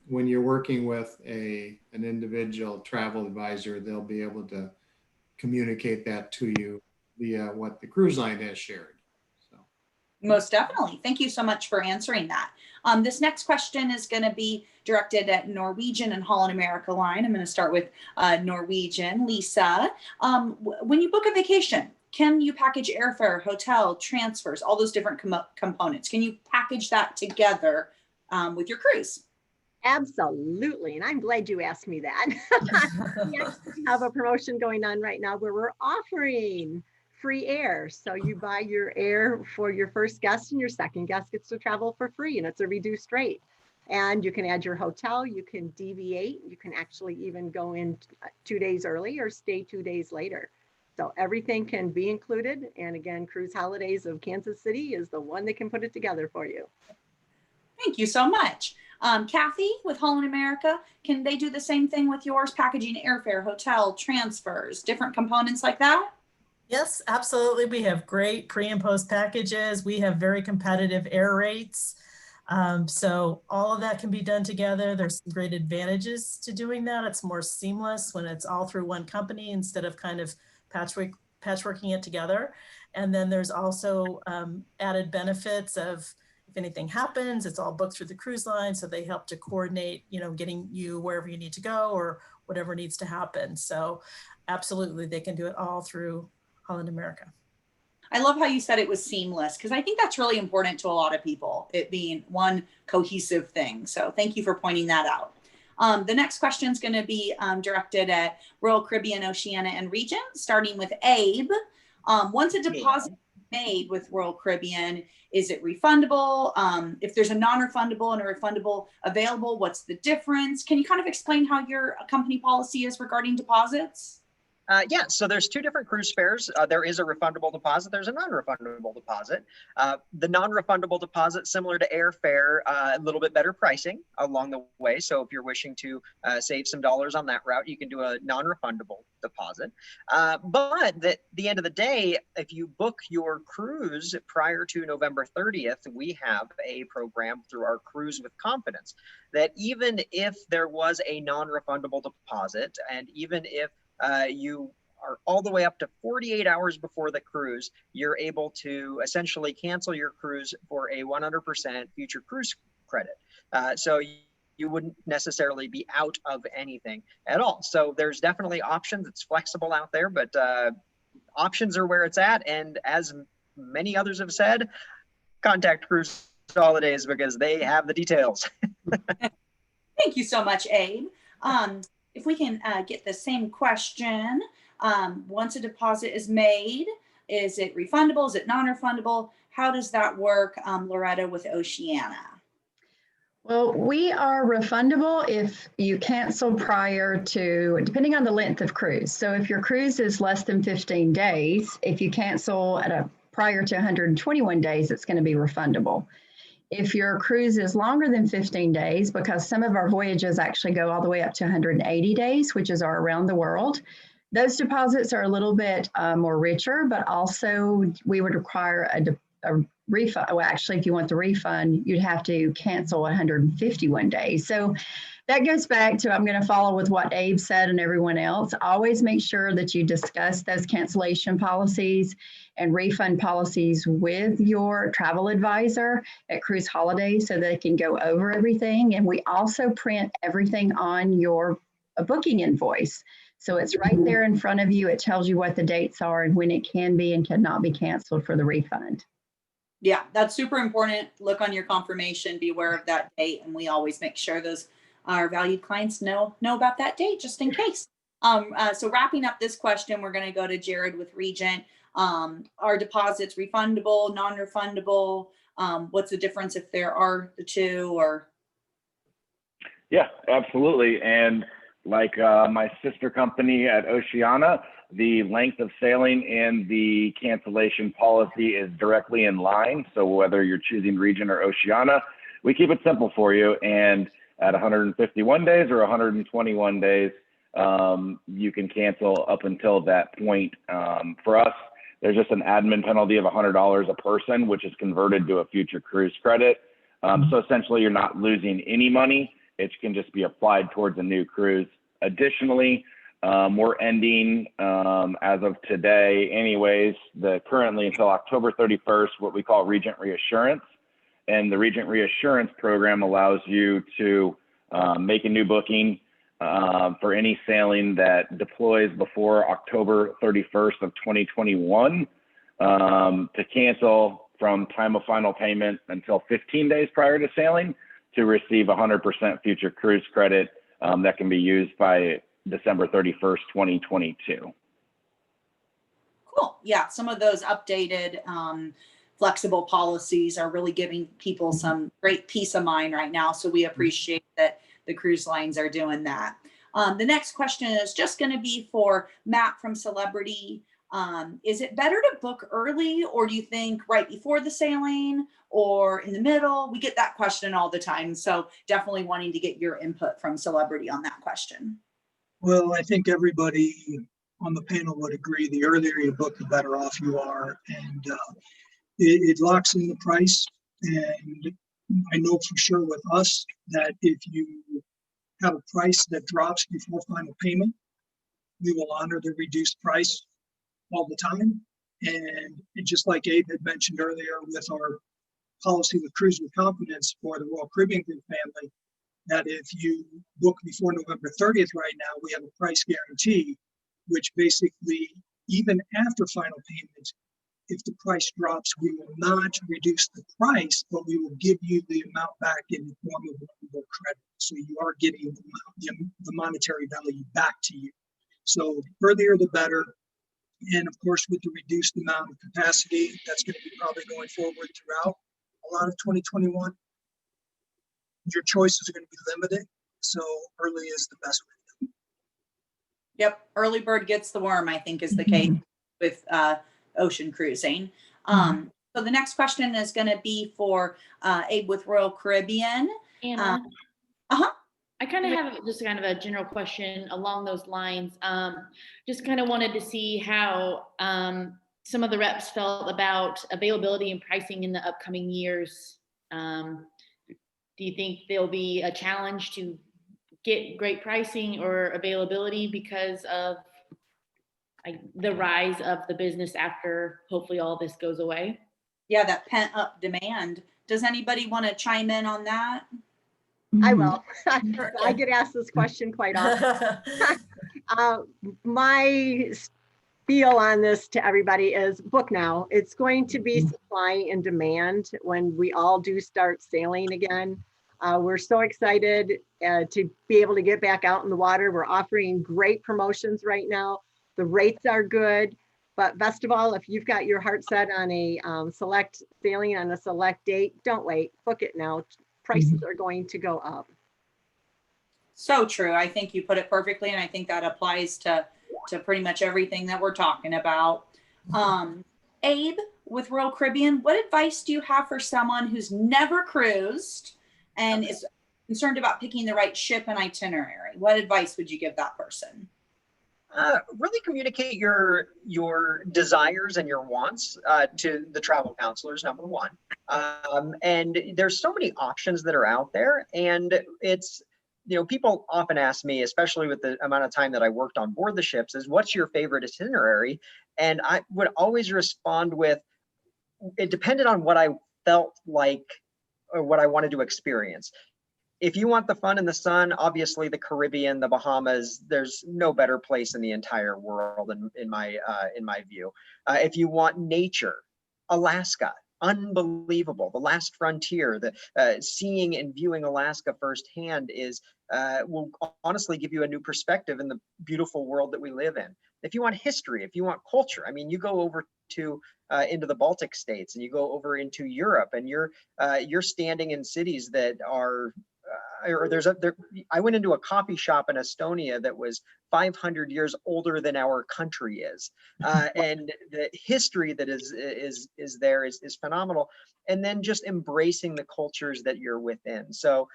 when you're working with an individual travel advisor, they'll be able to communicate that to you via what the cruise line has shared. Most definitely. Thank you so much for answering that. This next question is going to be directed at Norwegian and Holland America Line. I'm going to start with Norwegian. Lisa, when you book a vacation, can you package airfare, hotel, transfers, all those different components? Can you package that together with your cruise? Absolutely. And I'm glad you asked me that. We actually have a promotion going on right now where we're offering free air. So you buy your air for your first guest, and your second guest gets to travel for free, and it's a reduced rate. And you can add your hotel, you can deviate, you can actually even go in 2 days early or stay 2 days later. So everything can be included. And again, Cruise Holidays of Kansas City is the one that can put it together for you. Thank you so much. Cathy with Holland America, can they do the same thing with yours, packaging airfare, hotel, transfers, different components like that? Yes, absolutely. We have great pre and post packages. We have very competitive air rates. So all of that can be done together. There's some great advantages to doing that. It's more seamless when it's all through one company instead of kind of patchworking it together. And then there's also added benefits of, if anything happens, it's all booked through the cruise line. So they help to coordinate, getting you wherever you need to go or whatever needs to happen. So absolutely, they can do it all through Holland America. I love how you said it was seamless, because I think that's really important to a lot of people, it being one cohesive thing. So thank you for pointing that out. The next question is going to be directed at Royal Caribbean, Oceania, and Regent, starting with Abe. Once a deposit made with Royal Caribbean, is it refundable? If there's a non-refundable and a refundable available, what's the difference? Can you kind of explain how your company policy is regarding deposits? Yeah, so there's two different cruise fares. There is a refundable deposit. There's a non-refundable deposit. The non-refundable deposit, similar to airfare, a little bit better pricing along the way. So if you're wishing to save some dollars on that route, you can do a non-refundable deposit. But at the end of the day, if you book your cruise prior to November 30th, we have a program through our Cruise with Confidence that even if there was a non-refundable deposit, and even if you are all the way up to 48 hours before the cruise, you're able to essentially cancel your cruise for a 100% future cruise credit. So you wouldn't necessarily be out of anything at all. So there's definitely options. It's flexible out there, but options are where it's at. And as many others have said, contact Cruise Holidays because they have the details. Thank you so much, Abe. If we can get the same question, once a deposit is made, is it refundable? Is it non-refundable? How does that work, Loretta, with Oceania? Well, we are refundable if you cancel prior to, depending on the length of cruise. So if your cruise is less than 15 days, if you cancel prior to 121 days, it's going to be refundable. If your cruise is longer than 15 days, because some of our voyages actually go all the way up to 180 days, which is our around the world, those deposits are a little bit more richer, but also we would require a refund. Well, actually, if you want the refund, you'd have to cancel 151 days. So that goes back to, I'm going to follow with what Abe said and everyone else. Always make sure that you discuss those cancellation policies and refund policies with your travel advisor at Cruise Holidays so they can go over everything. And we also print everything on your booking invoice. So it's right there in front of you. It tells you what the dates are and when it can be and cannot be canceled for the refund. Yeah, that's super important. Look on your confirmation, be aware of that date. And we always make sure those our valued clients know about that date just in case. So wrapping up this question, we're going to go to Jerod with Regent. Are deposits refundable, non-refundable? What's the difference if there are the two? Or Yeah, absolutely. And like my sister company at Oceania, the length of sailing and the cancellation policy is directly in line. So whether you're choosing Regent or Oceania, we keep it simple for you. And at 151 days or 121 days, you can cancel up until that point. For us, there's just an admin penalty of $100 a person, which is converted to a future cruise credit. So essentially, you're not losing any money. It can just be applied towards a new cruise. Additionally, we're ending, as of today anyways, currently until October 31st, what we call Regent Reassurance. And the Regent Reassurance program allows you to make a new booking for any sailing that deploys before October 31st of 2021 to cancel from time of final payment until 15 days prior to sailing to receive 100% future cruise credit that can be used by December 31st, 2022. cool. Yeah, some of those updated flexible policies are really giving people some great peace of mind right now. So we appreciate that the cruise lines are doing that. The next question is just going to be for Matt from Celebrity. Is it better to book early, or do you think right before the sailing or in the middle? We get that question all the time. So definitely wanting to get your input from Celebrity on that question. Well, I think everybody on the panel would agree, the earlier you book, the better off you are. And it locks in the price. And I know for sure with us that if you have a price that drops before final payment, we will honor the reduced price all the time. And just like Abe had mentioned earlier with our policy with Cruise with Confidence for the Royal Caribbean Group family, that if you book before November 30th right now, we have a price guarantee, which basically, even after final payment, if the price drops, we will not reduce the price, but we will give you the amount back in the form of refundable credit. So you are getting the monetary value back to you. So the earlier the better. And of course, with the reduced amount of capacity, that's going to be probably going forward throughout a lot of 2021. Your choices are going to be limited, so early is the best way. Yep, early bird gets the worm, I think is the case with ocean cruising. So the next question is going to be for Abe with Royal Caribbean. Anna, Uh-huh. I kind of have just kind of a general question along those lines. Just kind of wanted to see how some of the reps felt about availability and pricing in the upcoming years. Do you think there'll be a challenge to get great pricing or availability because of the rise of the business after hopefully all this goes away? Yeah, that pent up demand. Does anybody want to chime in on that? I will. I get asked this question quite often. My spiel on this to everybody is book now. It's going to be supply and demand when we all do start sailing again. We're so excited to be able to get back out in the water. We're offering great promotions right now. The rates are good, but best of all, if you've got your heart set on a select sailing on a select date, don't wait, book it now. Prices are going to go up. So true. I think you put it perfectly, and I think that applies to pretty much everything that we're talking about. Abe with Royal Caribbean, what advice do you have for someone who's never cruised and is concerned about picking the right ship and itinerary? What advice would you give that person? Really communicate your desires and your wants to the travel counselors, number one. And there's so many options that are out there, and it's, people often ask me, especially with the amount of time that I worked on board the ships, is what's your favorite itinerary? And I would always respond with, it depended on what I felt like or what I wanted to experience. If you want the fun and the sun, obviously the Caribbean, the Bahamas, there's no better place in the entire world in my view. If you want nature, Alaska, unbelievable. The last frontier, the seeing and viewing Alaska firsthand will honestly give you a new perspective in the beautiful world that we live in. If you want history, if you want culture, I mean, you go over to into the Baltic states and you go over into Europe, and you're standing in cities that are I went into a coffee shop in Estonia that was 500 years older than our country is, and the history that is there is phenomenal. And then just embracing the cultures that you're within. So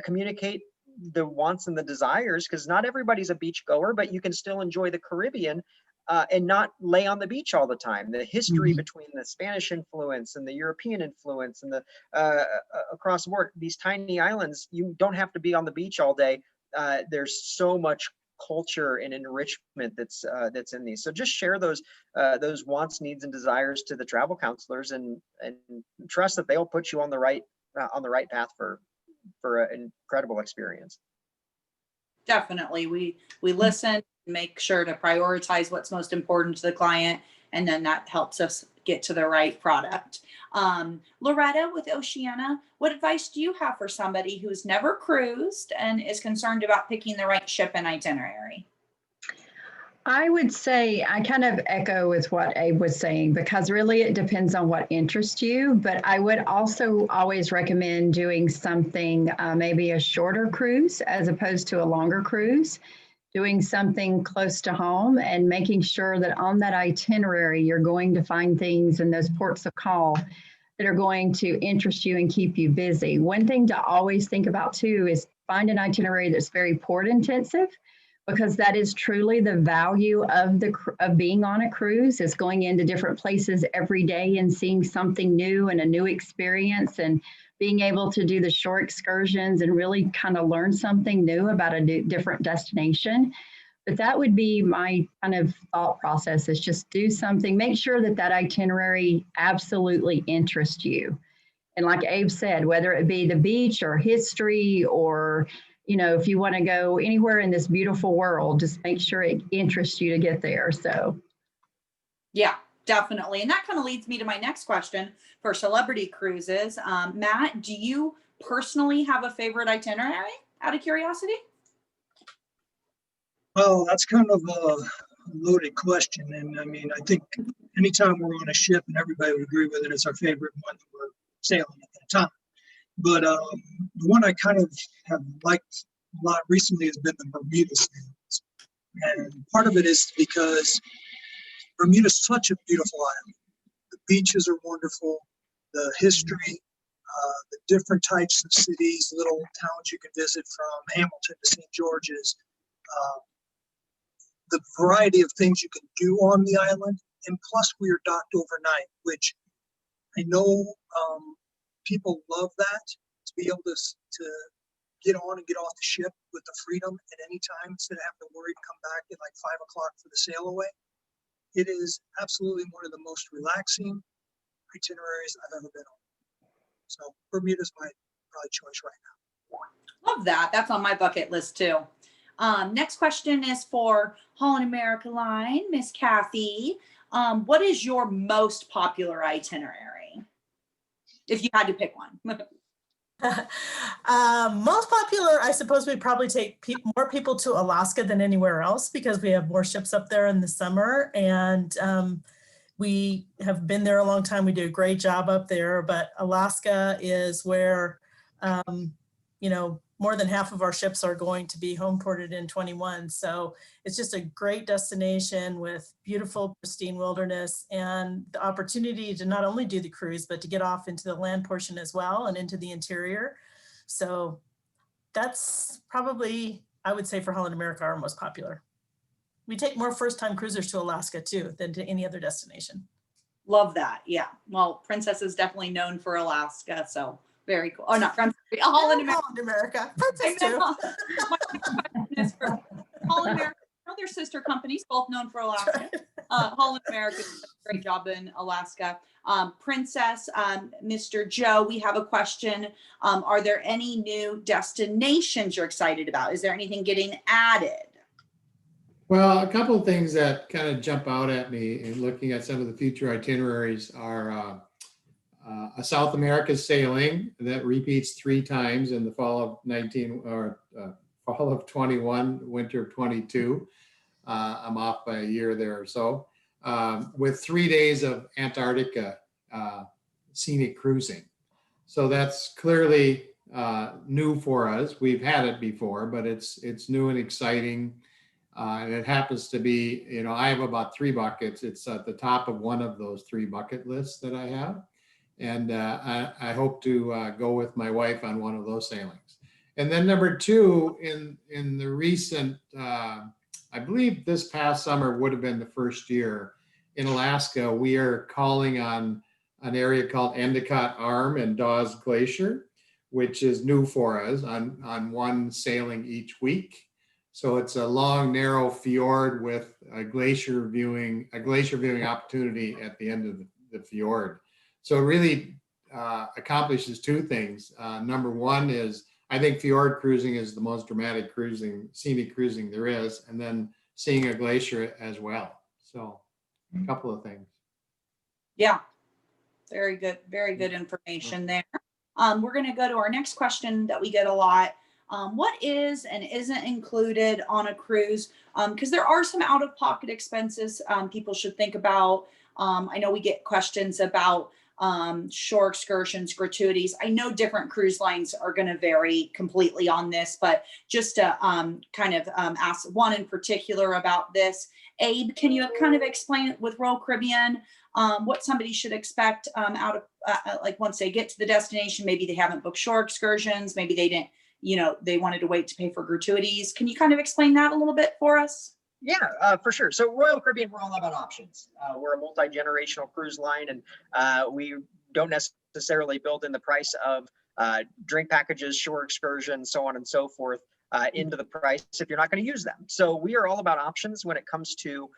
communicate the wants and the desires, because not everybody's a beach goer, but you can still enjoy the Caribbean. And not lay on the beach all the time. The history between the Spanish influence and the European influence and the across the board, these tiny islands, you don't have to be on the beach all day. There's so much culture and enrichment that's in these. So just share those wants, needs, and desires to the travel counselors, and trust that they'll put you on the right path for an incredible experience. Definitely. We listen, make sure to prioritize what's most important to the client, and then that helps us get to the right product. Loretta with Oceania, what advice do you have for somebody who's never cruised and is concerned about picking the right ship and itinerary? I would say I kind of echo with what Abe was saying, because really it depends on what interests you. But I would also always recommend doing something, maybe a shorter cruise as opposed to a longer cruise, doing something close to home and making sure that on that itinerary, you're going to find things in those ports of call that are going to interest you and keep you busy. One thing to always think about too is find an itinerary that's very port intensive, because that is truly the value of being on a cruise, is going into different places every day and seeing something new and a new experience, and being able to do the short excursions and really kind of learn something new about a different destination. But that would be my kind of thought process, is just do something, make sure that that itinerary absolutely interests you. And like Abe said, whether it be the beach or history, or if you want to go anywhere in this beautiful world, just make sure it interests you to get there. So, yeah, definitely. And that kind of leads me to my next question for celebrity cruises. Matt, do you personally have a favorite itinerary, out of curiosity? Well, that's kind of loaded question. And I mean, I think anytime we're on a ship, and everybody would agree with it, it's our favorite one that we're sailing at that time. But the one I kind of have liked a lot recently has been the Bermuda sailings. And part of it is because Bermuda's such a beautiful island. The beaches are wonderful, the history, the different types of cities, little towns you can visit from Hamilton to St. George's, the variety of things you can do on the island. And plus we are docked overnight, which I know people love that, to be able to get on and get off the ship with the freedom at any time instead of having to worry to come back at like 5 o'clock for the sail away. It is absolutely one of the most relaxing itineraries I've ever been on. So Bermuda's my probably choice right now. Love that. That's on my bucket list too. Next question is for Holland America Line, Miss Cathy. What is your most popular itinerary? If you had to pick one. Most popular, I suppose we'd probably take more people to Alaska than anywhere else because we have more ships up there in the summer, and we have been there a long time. We do a great job up there, but Alaska is where, you know, more than half of our ships are going to be home ported in 21. So it's just a great destination with beautiful, pristine wilderness and the opportunity to not only do the cruise, but to get off into the land portion as well and into the interior. So that's probably, I would say, for Holland America, our most popular. We take more first-time cruisers to Alaska too than to any other destination. Love that. Yeah. Well, Princess is definitely known for Alaska, so very cool. Oh, not Holland America. Holland America. Princess too. Is for Holland America. Their sister companies, both known for Alaska. Holland America does a great job in Alaska. Princess, Mr. Joe, we have a question. Are there any new destinations you're excited about? Is there anything getting added? Well, a couple of things that kind of jump out at me in looking at some of the future itineraries are a South America sailing that repeats 3 times in the fall of 19 or fall of 21, winter of 22. I'm off by a year there or so, with 3 days of Antarctica scenic cruising. So that's clearly new for us. We've had it before, but it's new and exciting. And it happens to be, you know, I have about 3 buckets. It's at the top of one of those 3 bucket lists that I have. And I hope to go with my wife on one of those sailings. And then number 2, in the recent, I believe this past summer would have been the first year in Alaska, we are calling on an area called Endicott Arm and Dawes Glacier, which is new for us on one sailing each week. So it's a long, narrow fjord with a glacier viewing opportunity at the end of the fjord. So it really accomplishes 2 things. Number 1 is I think fjord cruising is the most dramatic cruising, scenic cruising there is, and then seeing a glacier as well. So a couple of things. Yeah, very good information there. We're going to go to our next question that we get a lot. What is and isn't included on a cruise? Because there are some out-of-pocket expenses people should think about. I know we get questions about shore excursions, gratuities. I know different cruise lines are going to vary completely on this, but just to kind of ask one in particular about this. Abe, can you kind of explain with Royal Caribbean what somebody should expect out of like once they get to the destination? Maybe they haven't booked shore excursions, maybe they didn't, you know, they wanted to wait to pay for gratuities. Can you kind of explain that a little bit for us? Yeah, for sure. So Royal Caribbean, we're all about options. We're a multi-generational cruise line, and we don't necessarily build in the price of drink packages, shore excursions, so on and so forth into the price if you're not going to use them. So we are all about options when it comes to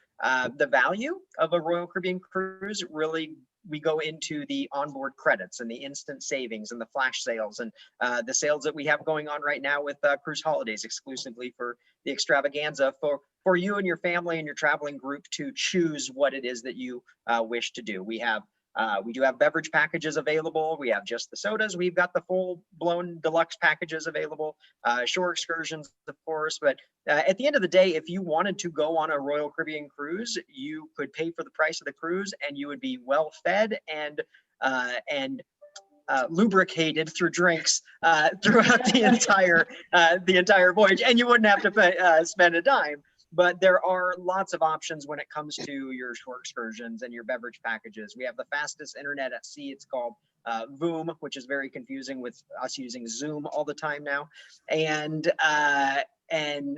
the value of a Royal Caribbean cruise. Really, we go into the onboard credits and the instant savings and the flash sales and the sales that we have going on right now with Cruise Holidays exclusively for the Extravaganza for you and your family and your traveling group to choose what it is that you wish to do. We have We do have beverage packages available. We have just the sodas. We've got the full-blown deluxe packages available. Shore excursions, of course. But at the end of the day, if you wanted to go on a Royal Caribbean cruise, you could pay for the price of the cruise, and you would be well fed and lubricated through drinks throughout the entire voyage, and you wouldn't have to spend a dime. But there are lots of options when it comes to your shore excursions and your beverage packages. We have the fastest internet at sea. It's called Voom, which is very confusing with us using Zoom all the time now, and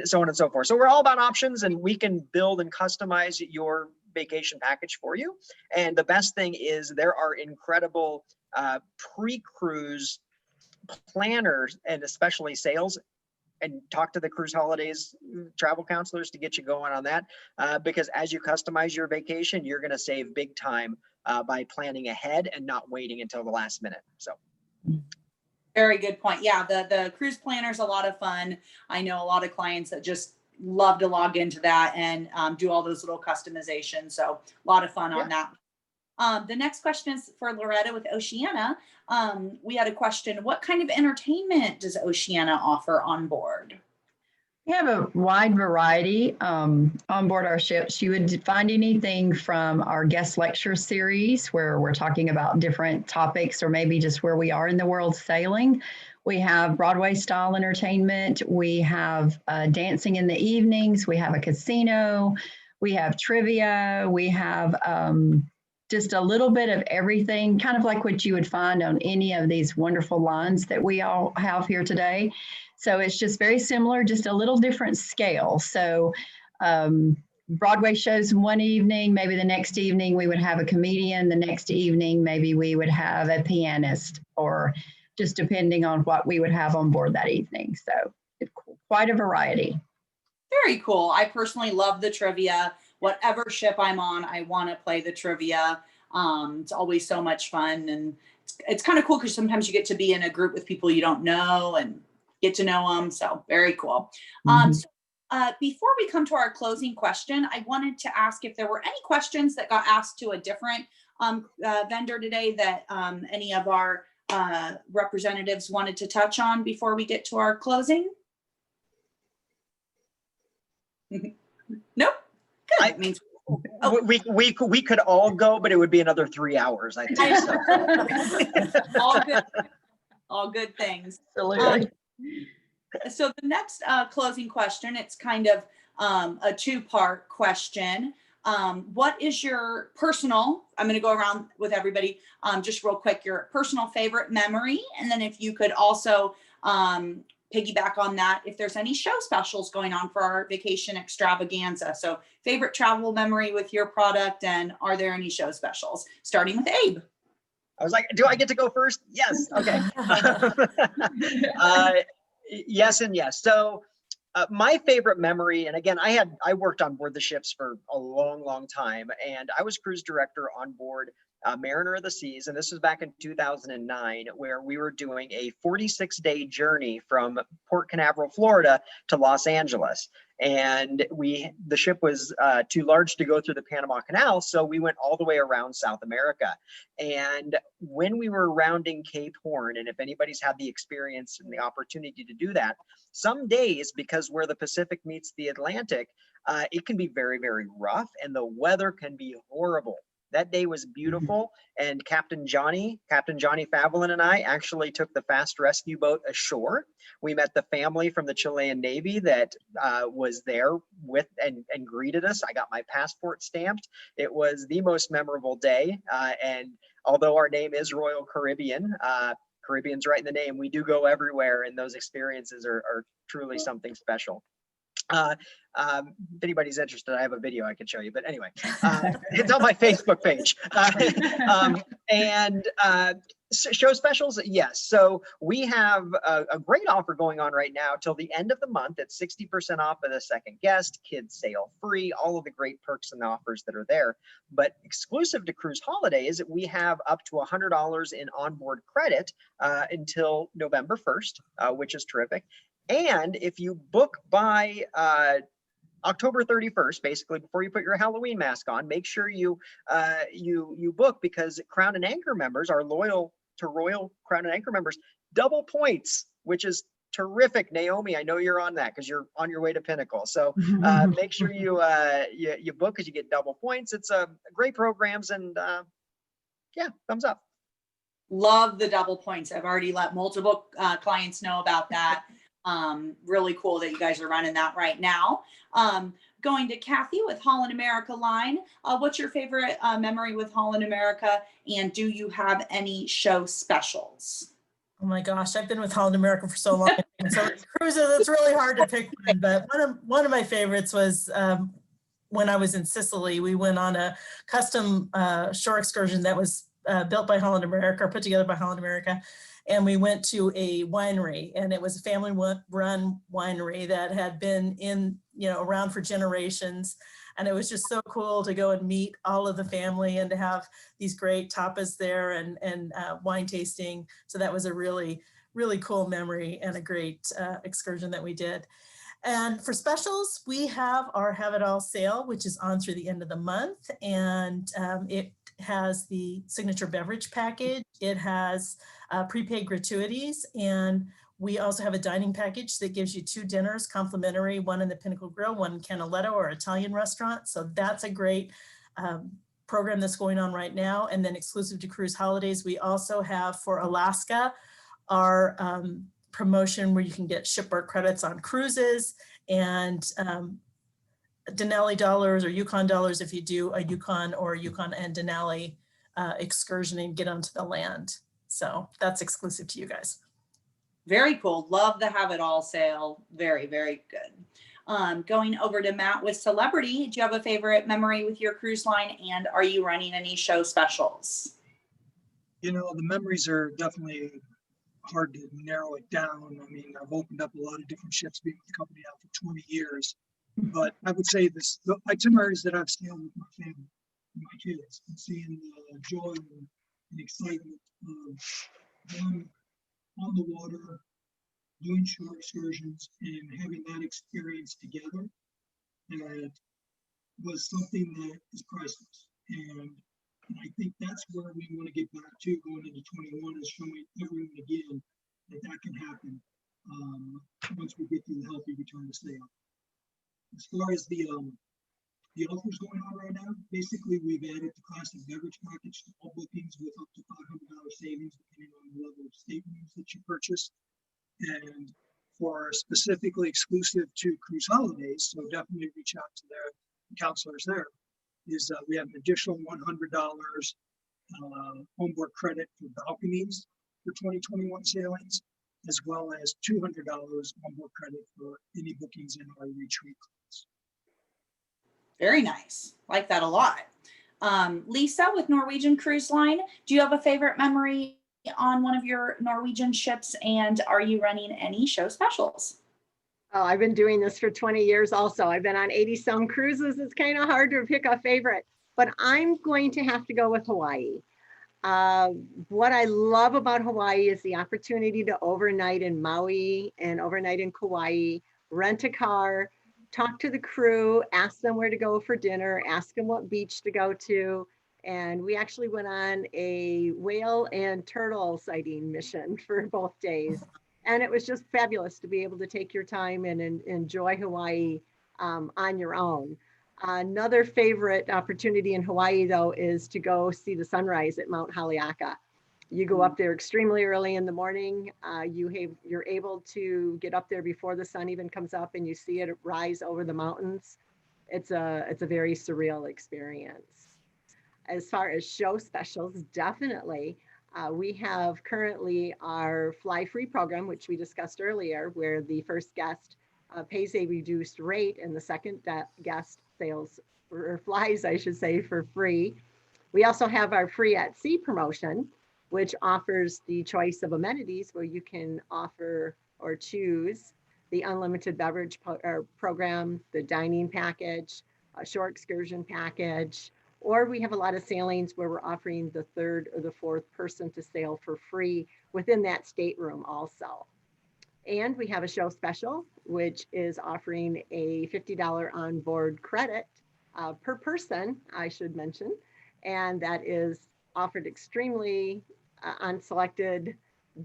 so on and so forth. So we're all about options, and we can build and customize your vacation package for you. And the best thing is there are incredible pre-cruise planners and especially sales, and talk to the Cruise Holidays travel counselors to get you going on that, because as you customize your vacation, you're going to save big time by planning ahead and not waiting until the last minute. So very good point. Yeah, the cruise planner is a lot of fun. I know a lot of clients that just love to log into that and do all those little customizations. So a lot of fun on that. The next question is for Loretta with Oceania. We had a question: what kind of entertainment does Oceania offer on board? We have a wide variety on board our ships. You would find anything from our guest lecture series, where we're talking about different topics or maybe just where we are in the world sailing. We have Broadway style entertainment. We have dancing in the evenings. We have a casino. We have trivia. We have just a little bit of everything, kind of like what you would find on any of these wonderful lines that we all have here today. So it's just very similar, just a little different scale. So Broadway shows one evening, maybe the next evening we would have a comedian, the next evening maybe we would have a pianist, or just depending on what we would have on board that evening. So it's quite a variety. Very cool. I personally love the trivia. Whatever ship I'm on, I want to play the trivia. It's always so much fun, and it's kind of cool because sometimes you get to be in a group with people you don't know and get to know them. So very cool. Before we come to our closing question, I wanted to ask if there were any questions that got asked to a different vendor today that any of our representatives wanted to touch on before we get to our closing. Nope. Good. Means we could all go, but it would be another 3 hours, I think. So. all good things. Absolutely. So the next closing question, it's kind of a two-part question. What is your personal, I'm going to go around with everybody, just real quick, your personal favorite memory. And then if you could also piggyback on that, if there's any show specials going on for our vacation extravaganza. So favorite travel memory with your product, and are there any show specials? Starting with Abe. I was like, do I get to go first? Yes. Okay. Yes and yes. So my favorite memory, and again, I worked on board the ships for a long time, and I was cruise director on board Mariner of the Seas, and this was back in 2009, where we were doing a 46-day journey from Port Canaveral, Florida to Los Angeles. And the ship was too large to go through the Panama Canal, so we went all the way around South America. And when we were rounding Cape Horn, and if anybody's had the experience and the opportunity to do that, some days, because where the Pacific meets the Atlantic, it can be very, very rough, and the weather can be horrible. That day was beautiful, and Captain Johnny Favoline and I actually took the fast rescue boat ashore. We met the family from the Chilean Navy that was there with and greeted us. I got my passport stamped. It was the most memorable day, and although our name is Royal Caribbean, Caribbean's right in the name, we do go everywhere, and those experiences are truly something special. If anybody's interested, I have a video I can show you, but anyway, it's on my Facebook page. Show specials, yes. So we have a great offer going on right now till the end of the month. It's 60% off of the second guest, kids sail free, all of the great perks and offers that are there. But exclusive to Cruise Holidays, we have up to $100 in onboard credit until November 1st, which is terrific. And if you book by October 31st, basically before you put your Halloween mask on, make sure you book, because Crown and Anchor members are loyal to Royal Crown and Anchor members. Double points, which is terrific. Naomi, I know you're on that because you're on your way to Pinnacle. So make sure you book, because you get double points. It's great programs, and yeah, thumbs up. Love the double points. I've already let multiple clients know about that. Really cool that you guys are running that right now. Going to Cathy with Holland America line. What's your favorite memory with Holland America? And do you have any show specials? Oh my gosh, I've been with Holland America for so long. And so cruises, it's really hard to pick one. But one of my favorites was when I was in Sicily. We went on a custom shore excursion that was built by Holland America, or put together by Holland America. And we went to a winery, and it was a family-run winery that had been around for generations. And it was just so cool to go and meet all of the family and to have these great tapas there and wine tasting. So that was a really, really cool memory and a great excursion that we did. And for specials, we have our Have It All sale, which is on through the end of the month. And it has the signature beverage package. It has prepaid gratuities. And we also have a dining package that gives you 2 dinners complimentary, one in the Pinnacle Grill, one in Canaletto or Italian restaurant. So that's a great program that's going on right now. And then exclusive to cruise holidays, we also have for Alaska our promotion where you can get shipboard credits on cruises and Denali dollars or Yukon dollars if you do a Yukon or Yukon and Denali excursion and get onto the land. So that's exclusive to you guys. Very cool. Love the Have It All sale. Very, very good. Going over to Matt with Celebrity. Do you have a favorite memory with your cruise line, and are you running any show specials? The memories are definitely hard to narrow it down. I mean, I've opened up a lot of different ships, being with the company now for 20 years. But I would say the itineraries that I've sailed with my family, and my kids, and seeing the joy and excitement of them on the water, doing shore excursions, and having that experience together, that was something that is priceless. And I think that's where we want to get back to going into 21, is showing everyone again that can happen once we get to the healthy return to sail. As far as the offers going on right now, basically we've added the classic beverage package to all bookings with up to $500 savings depending on the level of staterooms that you purchase. And for specifically exclusive to cruise holidays, so definitely reach out to their counselors there, is we have an additional $100 onboard credit for balconies for 2021 sailings, as well as $200 onboard credit for any bookings in our retreat class. Very nice. Like that a lot. Lisa with Norwegian Cruise Line, do you have a favorite memory on one of your Norwegian ships, and are you running any show specials? Oh, I've been doing this for 20 years also. I've been on 80 some cruises. It's kind of hard to pick a favorite, but I'm going to have to go with Hawaii. What I love about Hawaii is the opportunity to overnight in Maui and overnight in Kauai, rent a car, talk to the crew, ask them where to go for dinner, ask them what beach to go to. And we actually went on a whale and turtle sighting mission for both days. And it was just fabulous to be able to take your time and enjoy Hawaii on your own. Another favorite opportunity in Hawaii, though, is to go see the sunrise at Mount Haleakala. You go up there extremely early in the morning. You're able to get up there before the sun even comes up, and you see it rise over the mountains. It's a very surreal experience. As far as show specials, definitely. We have currently our Fly Free program, which we discussed earlier, where the first guest pays a reduced rate and the second guest sails or flies, I should say, for free. We also have our Free at Sea promotion, which offers the choice of amenities where you can offer or choose the unlimited beverage program, the dining package, a shore excursion package, or we have a lot of sailings where we're offering the third or the fourth person to sail for free within that stateroom also. And we have a show special, which is offering a $50 onboard credit per person, I should mention. And that is offered extremely on selected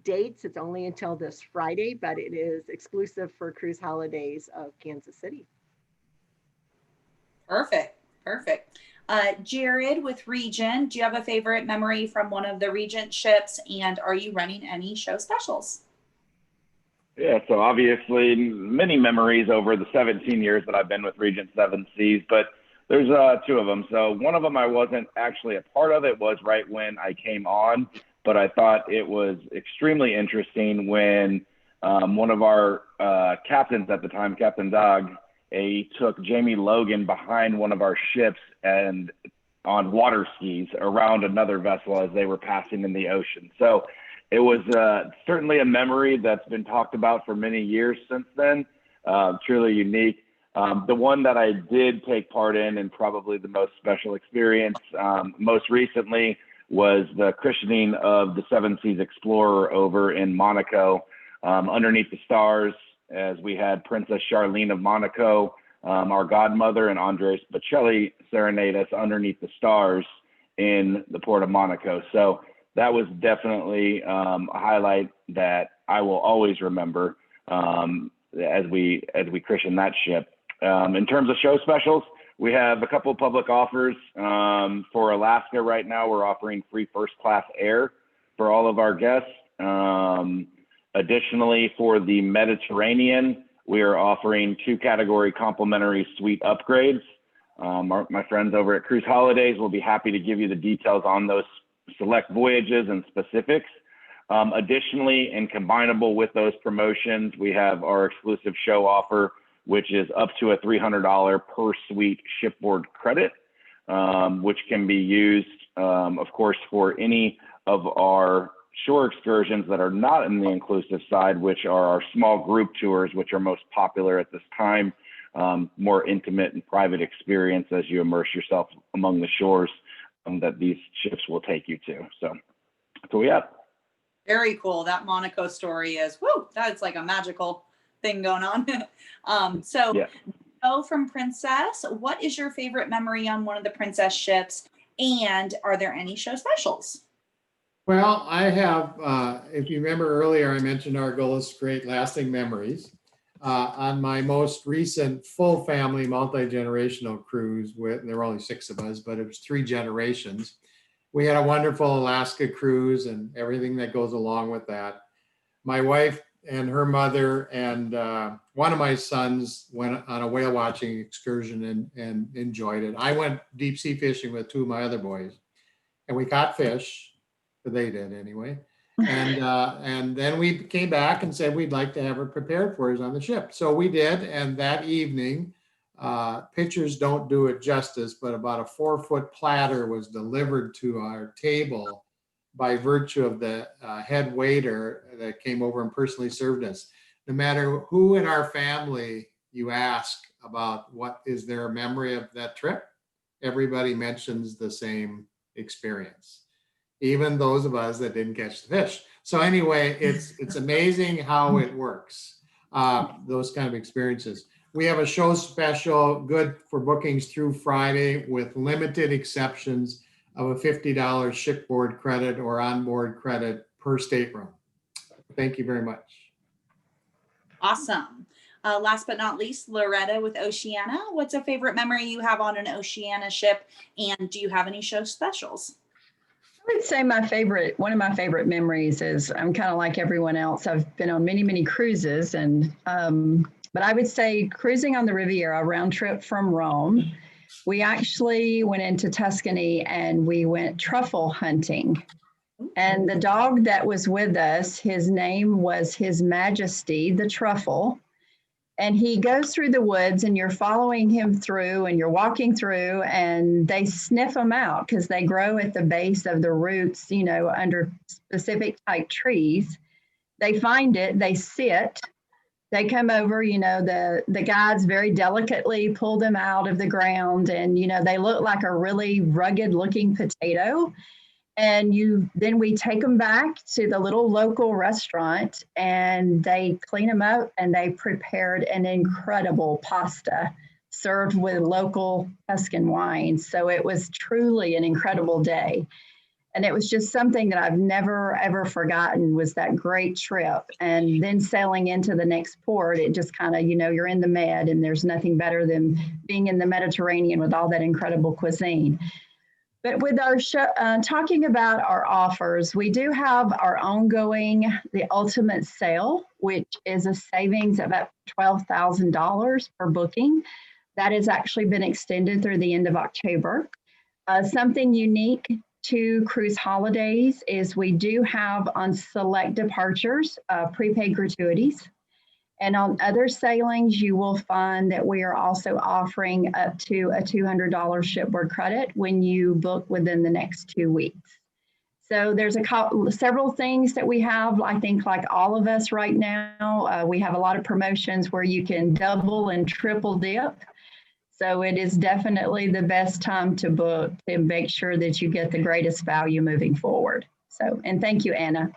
dates. It's only until this Friday, but it is exclusive for Cruise Holidays of Kansas City. Perfect. Perfect. Jerod with Regent, do you have a favorite memory from one of the Regent ships? And are you running any show specials? Yeah, so obviously many memories over the 17 years that I've been with Regent Seven Seas, but there's two of them. So one of them I wasn't actually a part of. It was right when I came on, but I thought it was extremely interesting when one of our captains at the time, Captain Dog, he took Jamie Logan behind one of our ships and on water skis around another vessel as they were passing in the ocean. So it was certainly a memory that's been talked about for many years since then, truly unique. The one that I did take part in and probably the most special experience most recently was the christening of the Seven Seas Explorer over in Monaco, underneath the stars, as we had Princess Charlene of Monaco, our godmother, and Andres Bocelli serenade us underneath the stars in the port of Monaco. So that was definitely a highlight that I will always remember as we christen that ship. In terms of show specials, we have a couple of public offers. For Alaska right now, we're offering free first class air for all of our guests. Additionally, for the Mediterranean, we are offering 2-category complimentary suite upgrades. My friends over at Cruise Holidays will be happy to give you the details on those select voyages and specifics. Additionally, and combinable with those promotions, we have our exclusive show offer, which is up to a $300 per suite shipboard credit, which can be used, of course, for any of our shore excursions that are not in the inclusive side, which are our small group tours, which are most popular at this time, more intimate and private experience as you immerse yourself among the shores that these ships will take you to. So that's what we have. Very cool. That Monaco story is, whoo, that's like a magical thing going on. So from Princess, what is your favorite memory on one of the Princess ships? And are there any show specials? Well, I have, if you remember earlier, I mentioned our goal is to create lasting memories. On my most recent full family multi-generational cruise, there were only 6 of us, but it was 3 generations. We had a wonderful Alaska cruise and everything that goes along with that. My wife and her mother and one of my sons went on a whale watching excursion and enjoyed it. I went deep sea fishing with 2 of my other boys, and we caught fish. They did anyway. And then we came back and said we'd like to have it prepared for us on the ship. So we did. And that evening, pictures don't do it justice, but about a 4-foot platter was delivered to our table by virtue of the head waiter that came over and personally served us. No matter who in our family you ask about what is their memory of that trip, everybody mentions the same experience, even those of us that didn't catch the fish. So anyway, it's amazing how it works, those kind of experiences. We have a show special good for bookings through Friday with limited exceptions of a $50 shipboard credit or onboard credit per stateroom. Thank you very much. Awesome. Last but not least, Loretta with Oceania. What's a favorite memory you have on an Oceania ship? And do you have any show specials? I would say one of my favorite memories is I'm kind of like everyone else. I've been on many, many cruises, and but I would say cruising on the Riviera, round trip from Rome. We actually went into Tuscany and we went truffle hunting. And the dog that was with us, his name was His Majesty, the Truffle. And he goes through the woods and you're following him through and you're walking through and they sniff them out because they grow at the base of the roots, under specific type trees. They find it, they sit, they come over, the guides very delicately pull them out of the ground and, they look like a really rugged looking potato. And then we take them back to the little local restaurant and they clean them up and they prepared an incredible pasta served with local Tuscan wines. So it was truly an incredible day. And it was just something that I've never, ever forgotten, was that great trip. And then sailing into the next port, it just kind of, you're in the Med, and there's nothing better than being in the Mediterranean with all that incredible cuisine. But with our talking about our offers, we do have our ongoing, the Ultimate Sale, which is a savings of about $12,000 per booking. That has actually been extended through the end of October. Something unique to Cruise Holidays is we do have on select departures prepaid gratuities. And on other sailings, you will find that we are also offering up to a $200 shipboard credit when you book within the next 2 weeks. So there's several things that we have, I think, like all of us right now. We have a lot of promotions where you can double and triple dip. So it is definitely the best time to book to make sure that you get the greatest value moving forward. So, and thank you, Anna.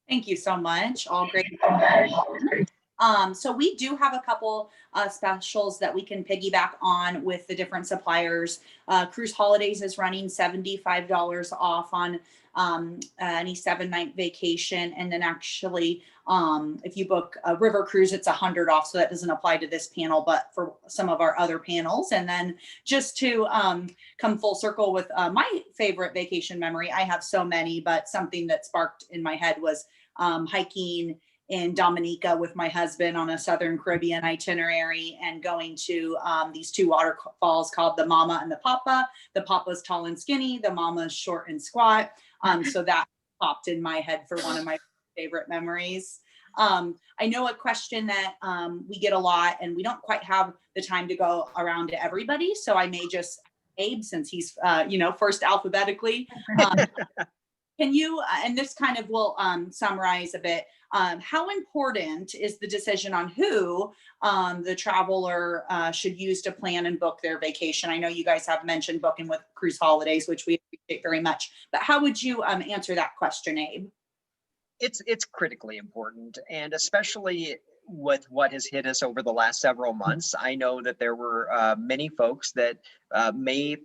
Thank you so much. All great. So we do have a couple specials that we can piggyback on with the different suppliers. Cruise Holidays is running $75 off on any 7-night vacation. And then actually, if you book a river cruise, it's $100 off. So that doesn't apply to this panel, but for some of our other panels. And then just to come full circle with my favorite vacation memory, I have so many, but something that sparked in my head was hiking in Dominica with my husband on a Southern Caribbean itinerary and going to these two waterfalls called the Mama and the Papa. The Papa's tall and skinny, the Mama's short and squat. So that popped in my head for one of my favorite memories. I know a question that we get a lot, and we don't quite have the time to go around to everybody. So I may just Abe, since he's first alphabetically. Can you, and this kind of will summarize a bit, how important is the decision on who the traveler should use to plan and book their vacation? I know you guys have mentioned booking with Cruise Holidays, which we appreciate very much, but how would you answer that question, Abe? It's critically important, and especially with what has hit us over the last several months. I know that there were many folks that may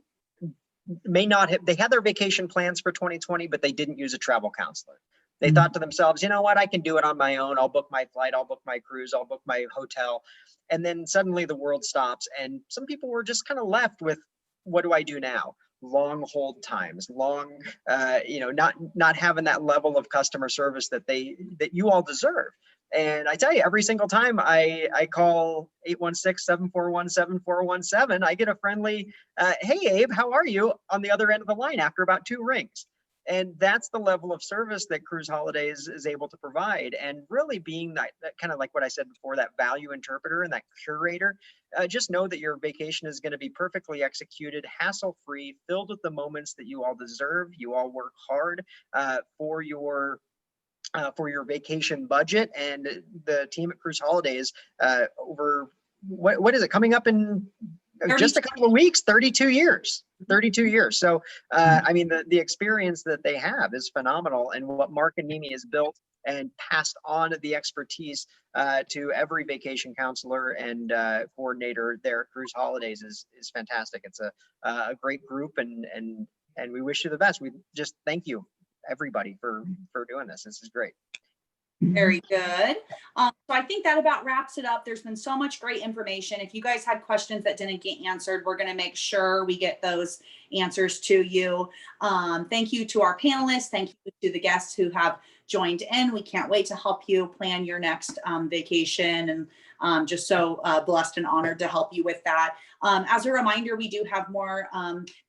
not have, they had their vacation plans for 2020, but they didn't use a travel counselor. They thought to themselves, you know what, I can do it on my own. I'll book my flight, I'll book my cruise, I'll book my hotel. And then suddenly the world stops. And some people were just kind of left with, what do I do now? Long hold times, long, not having that level of customer service that you all deserve. And I tell you, every single time I call 816-741-7417, I get a friendly, hey, Abe, how are you, on the other end of the line after about 2 rings. And that's the level of service that Cruise Holidays is able to provide. And really being that kind of like what I said before, that value interpreter and that curator, just know that your vacation is going to be perfectly executed, hassle-free, filled with the moments that you all deserve. You all work hard for your vacation budget, and the team at Cruise Holidays over what is it coming up in just a couple of weeks, 32 years. So I mean, the experience that they have is phenomenal, and what Mark and Mimi has built and passed on the expertise to every vacation counselor and coordinator there at Cruise Holidays is fantastic. It's a great group, and we wish you the best. We just thank you, everybody, for doing this. This is great. Very good. So I think that about wraps it up. There's been so much great information. If you guys had questions that didn't get answered, we're going to make sure we get those answers to you. Thank you to our panelists. Thank you to the guests who have joined in. We can't wait to help you plan your next vacation, and just so blessed and honored to help you with that. As a reminder, we do have more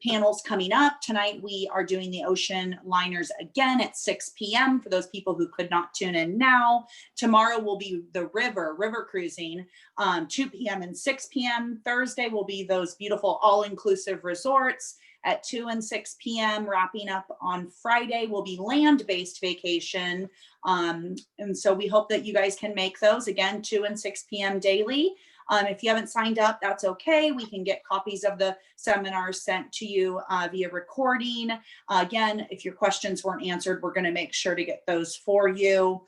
panels coming up. Tonight, we are doing the ocean liners again at 6 p.m. for those people who could not tune in now. Tomorrow will be the river cruising, 2 p.m. and 6 p.m. Thursday will be those beautiful all-inclusive resorts at 2 and 6 p.m. Wrapping up on Friday will be land-based vacation. And so we hope that you guys can make those, again, 2 and 6 p.m. daily. If you haven't signed up, that's okay. We can get copies of the seminars sent to you via recording. Again, if your questions weren't answered, we're going to make sure to get those for you.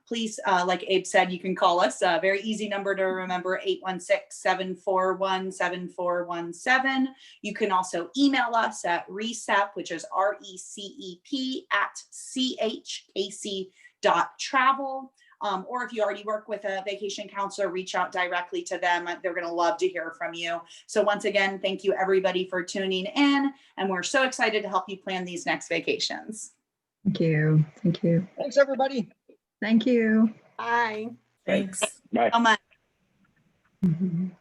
Please, like Abe said, you can call us. A very easy number to remember, 816-741-7417. You can also email us at recep, which is RECEP @chkc.travel. Or if you already work with a vacation counselor, reach out directly to them. They're going to love to hear from you. So once again, thank you everybody for tuning in. And we're so excited to help you plan these next vacations. Thank you. Thank you. Thanks, everybody. Thank you. Bye. Thanks. Bye. So much. Mhm.